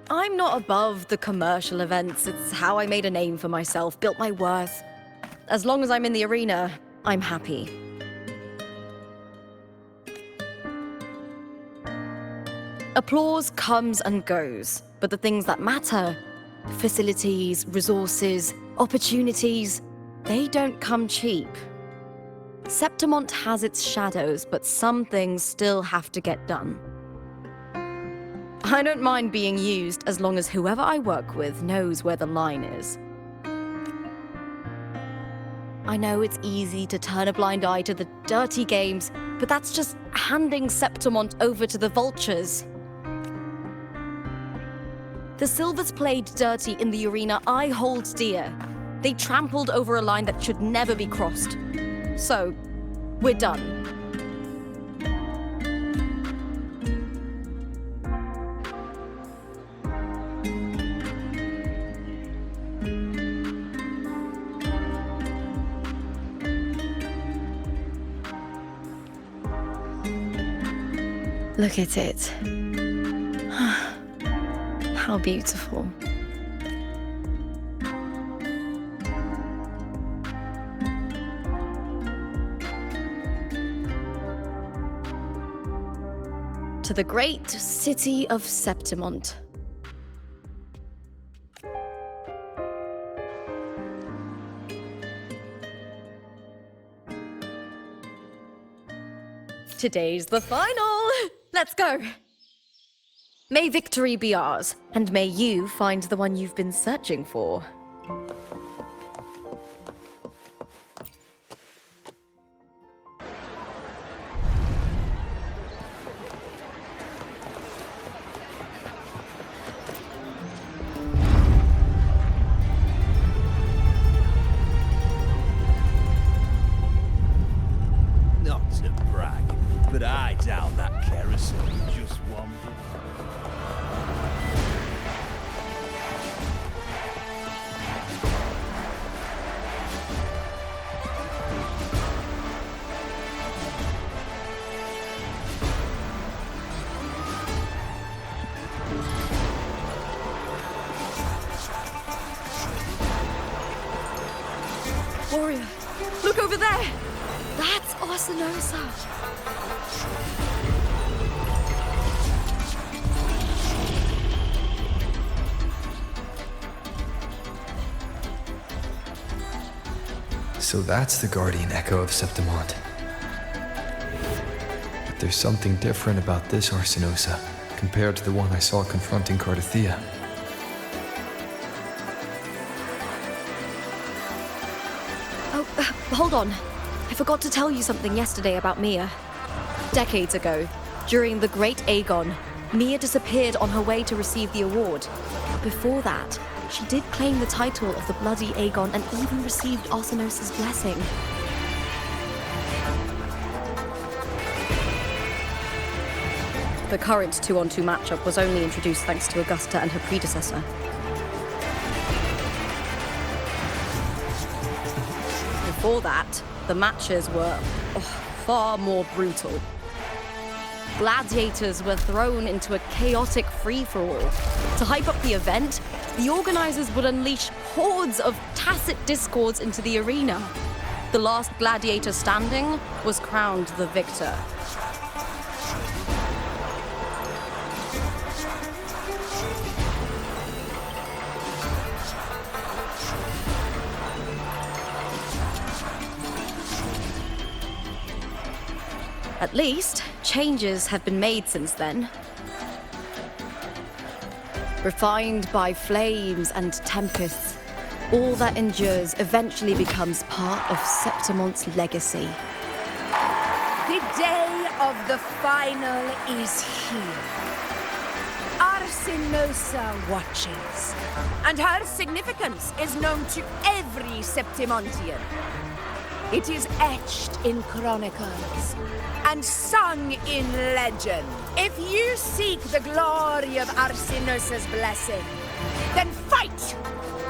I'm not above the commercial events. It's how I made a name for myself, built my worth. As long as I'm in the arena, I'm happy. Applause comes and goes, but the things that matter Facilities, resources, opportunities, they don't come cheap. Septimont has its shadows, but some things still have to get done. I don't mind being used as long as whoever I work with knows where the line is. I know it's easy to turn a blind eye to the dirty games, but that's just handing Septimont over to the vultures. The Silvers played dirty in the arena I hold dear. They trampled over a line that should never be crossed. So, we're done. Look at it. How beautiful. To the great city of Septimont. Today's the final! Let's go! May victory be ours, and may you find the one you've been searching for. Not to brag, but I doubt that kerosene just one. Warrior, look over there! That's Arsinosa! So that's the guardian echo of Septimont. But there's something different about this Arsinosa compared to the one I saw confronting Cardathea. Hold on. I forgot to tell you something yesterday about Mia. Decades ago, during the Great Aegon, Mia disappeared on her way to receive the award. Before that, she did claim the title of the Bloody Aegon and even received Arsinosa's blessing. The current 2-on-2 matchup was only introduced thanks to Augusta and her predecessor. Before that, the matches were far more brutal. Gladiators were thrown into a chaotic free-for-all. To hype up the event, the organizers would unleash hordes of tacit discords into the arena. The last gladiator standing was crowned the victor. At least, changes have been made since then. Refined by flames and tempests, all that endures eventually becomes part of Septimont's legacy. The day of the final is here. Arsinosa watches, and her significance is known to every Septimontian. It is etched in chronicles and sung in legend. If you seek the glory of Arsinosa's blessing, then fight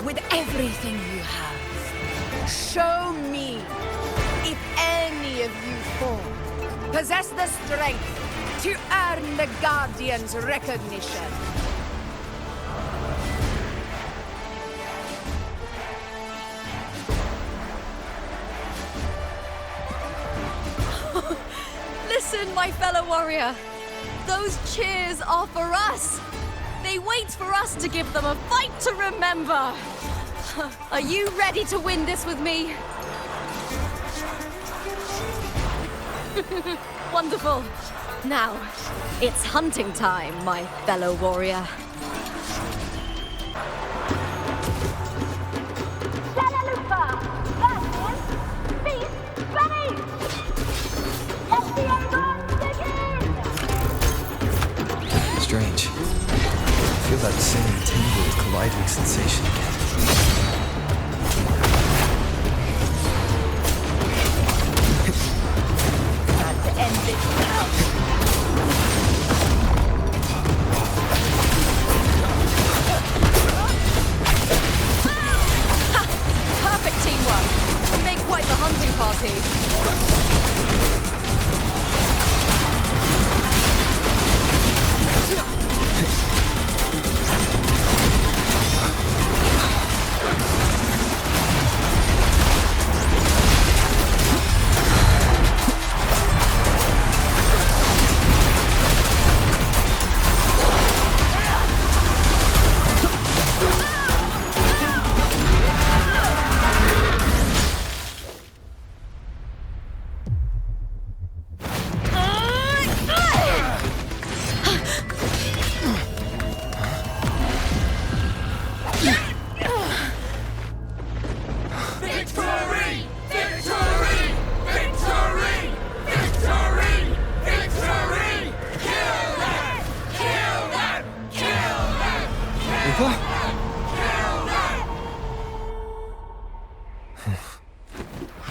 with everything you have. Show me if any of you four possess the strength to earn the Guardian's recognition. Listen, my fellow warrior. Those cheers are for us. They they wait for us to give them a fight to remember. Are you ready to win this with me? Wonderful. Now, it's hunting time, my fellow warrior. Strange. I feel that same tingled, colliding sensation again. Time to end this now. Perfect teamwork. We make quite the hunting party.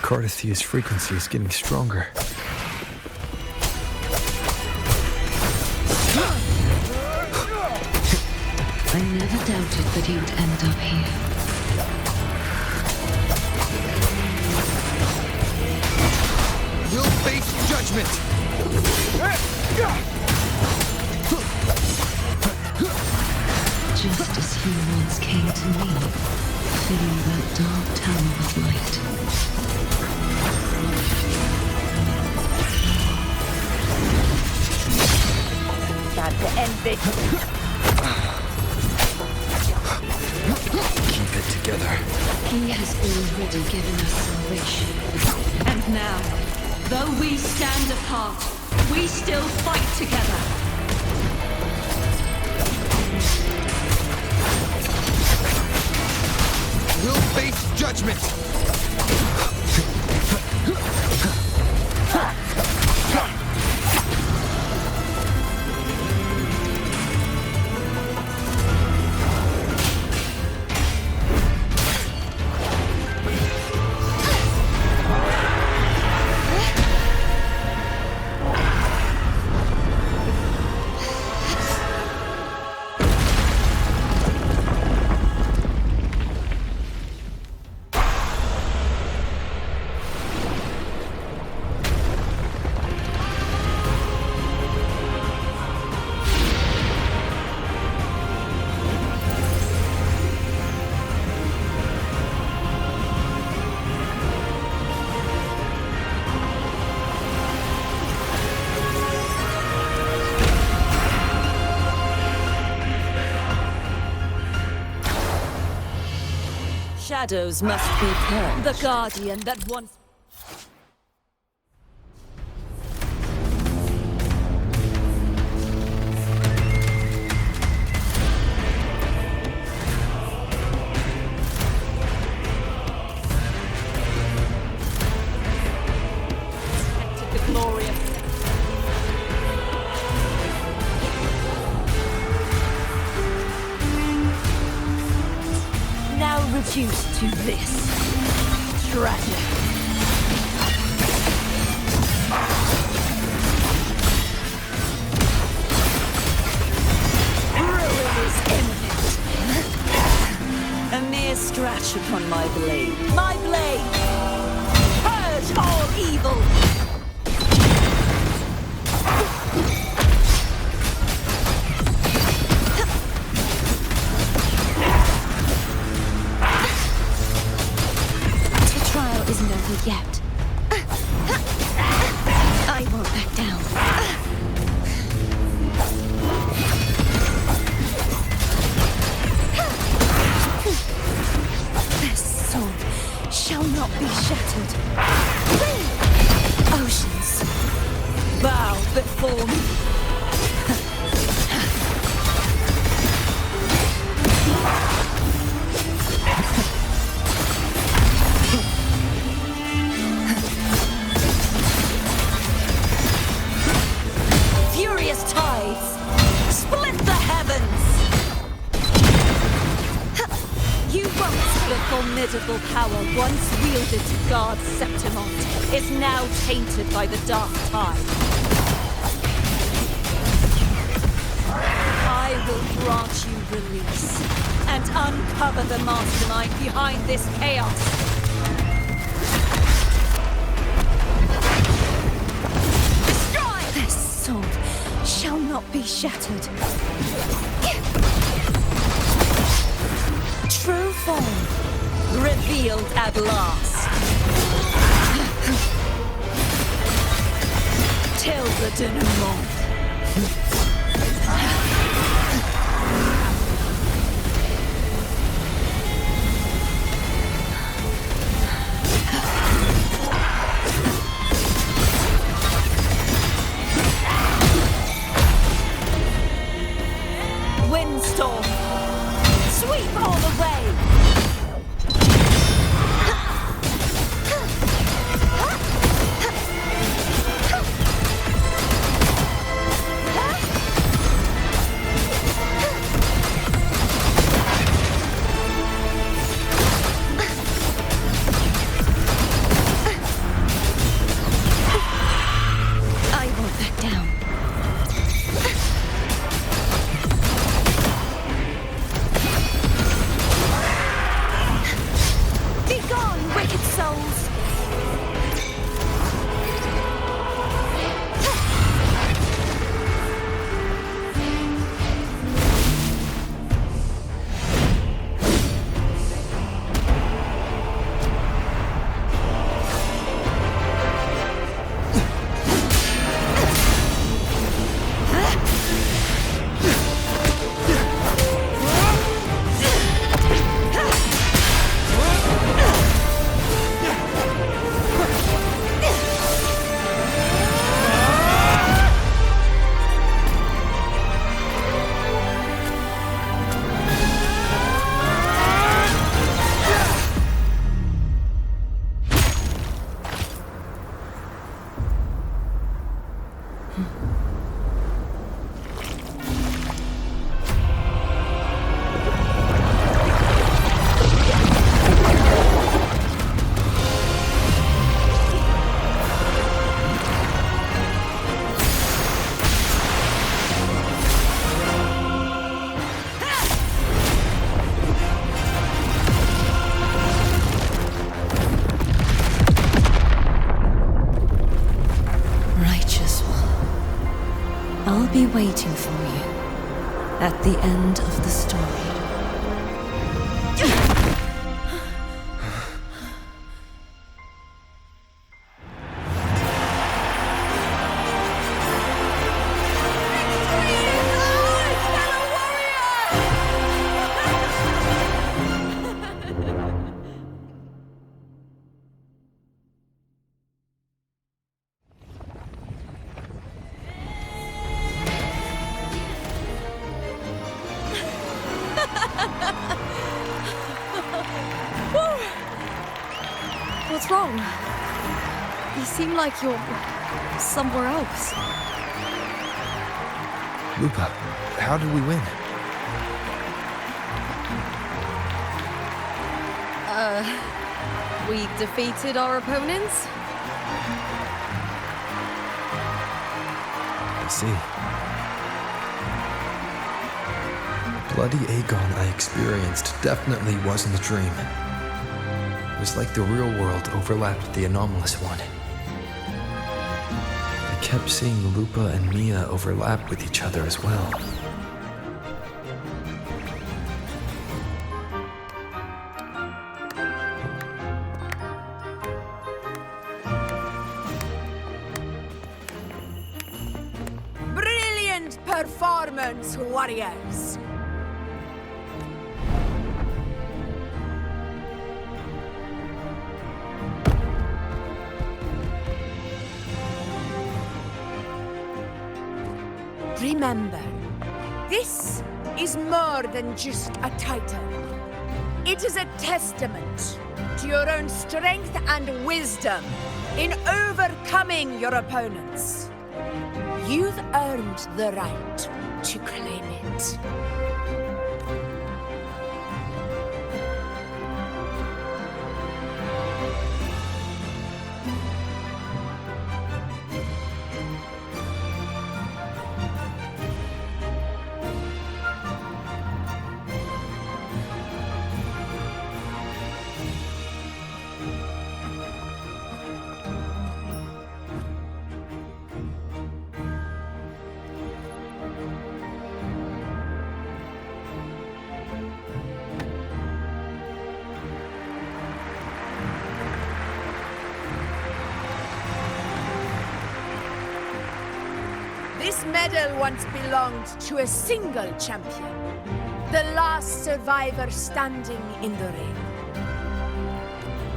Cardithia's frequency is getting stronger. I never doubted that you'd end up here. You'll face judgment! Just as you once came to me, filling that dark tower with light. Time to end this. Keep it together. He has already given us salvation. And now, though we stand apart, we still fight together. You'll face judgment! Shadows must be purged. The guardian that once... The glorious. Now reduced to this. Tragic. Ruin is imminent. A mere scratch upon my blade. My blade! Purge all evil! Isn't over yet. I won't back down. formidable power once wielded to guard Septimont is now tainted by the dark tide. I will grant you release and uncover the mastermind behind this chaos. This sword shall not be shattered. True form revealed at last. Till the denouement. Windstorm! Sweep all the way! I won't back down. Begone, wicked souls! Righteous one, I'll be waiting for you at the end of the story. What's wrong? You seem like you're somewhere else. Lupa, how did we win? We defeated our opponents? I see. The bloody Aegon I experienced definitely wasn't a dream. It was like the real world overlapped with the anomalous one. I kept seeing Lupa and Mia overlap with each other as well. Brilliant performance, warriors! Remember, this is more than just a title. It is a testament to your own strength and wisdom in overcoming your opponents. You've earned the right to claim it. medal once belonged to a single champion, the last survivor standing in the ring.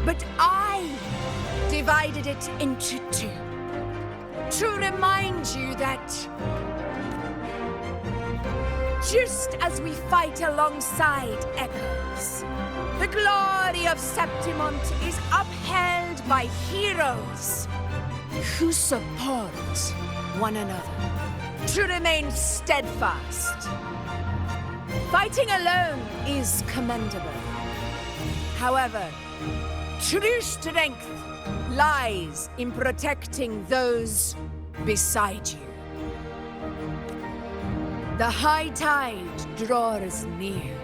But I divided it into two, to remind you that just as we fight alongside echoes, the glory of Septimont is upheld by heroes who support one another, to remain steadfast. Fighting alone is commendable. However, true strength lies in protecting those beside you. The high tide draws near.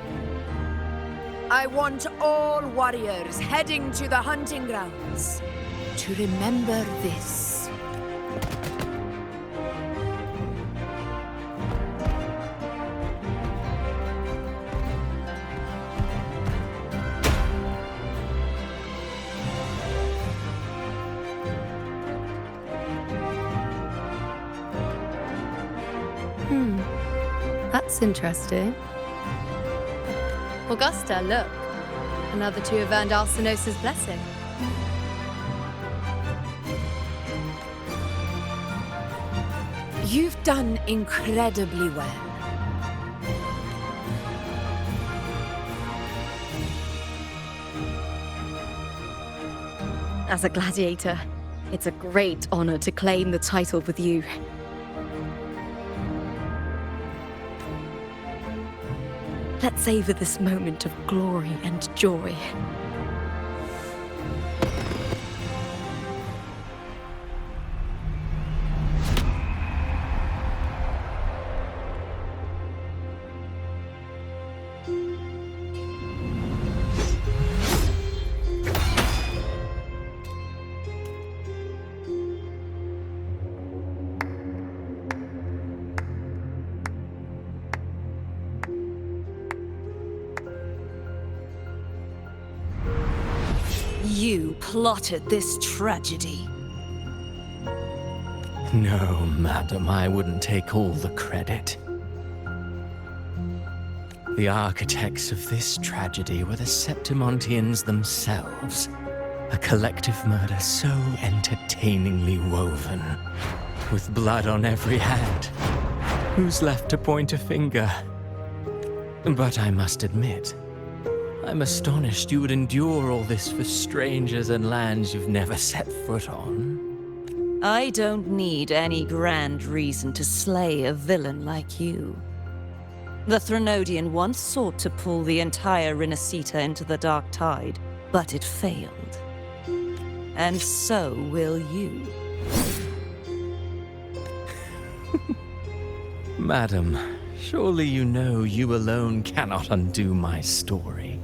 I want all warriors heading to the hunting grounds to remember this. That's interesting. Augusta, look. Another two have earned Alcinosa's blessing. You've done incredibly well. As a gladiator, it's a great honor to claim the title with you. Let's savor this moment of glory and joy. You plotted this tragedy. No, madam, I wouldn't take all the credit. The architects of this tragedy were the Septimontians themselves. A collective murder so entertainingly woven, with blood on every hand. Who's left to point a finger? But I must admit, I'm astonished you would endure all this for strangers and lands you've never set foot on. I don't need any grand reason to slay a villain like you. The Threnodian once sought to pull the entire Renacita into the Dark Tide, but it failed. And so will you. Madam, surely you know you alone cannot undo my story.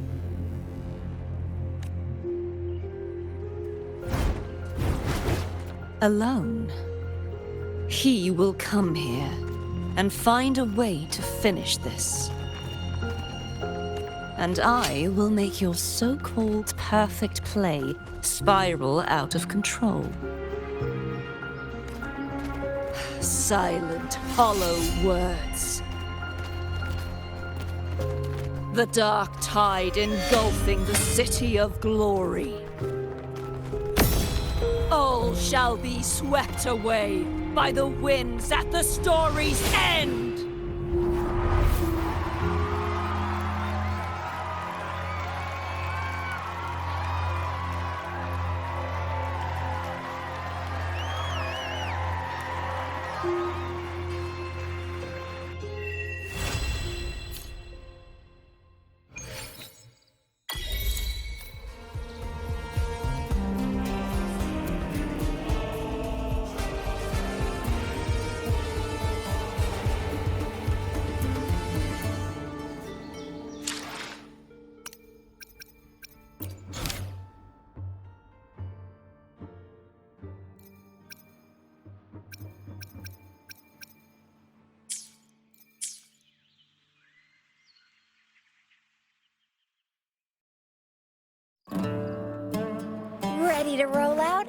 Alone. He will come here and find a way to finish this. And I will make your so-called perfect play spiral out of control. Silent, hollow words. The dark tide engulfing the city of glory. All shall be swept away by the winds at the story's end! Ready to roll out?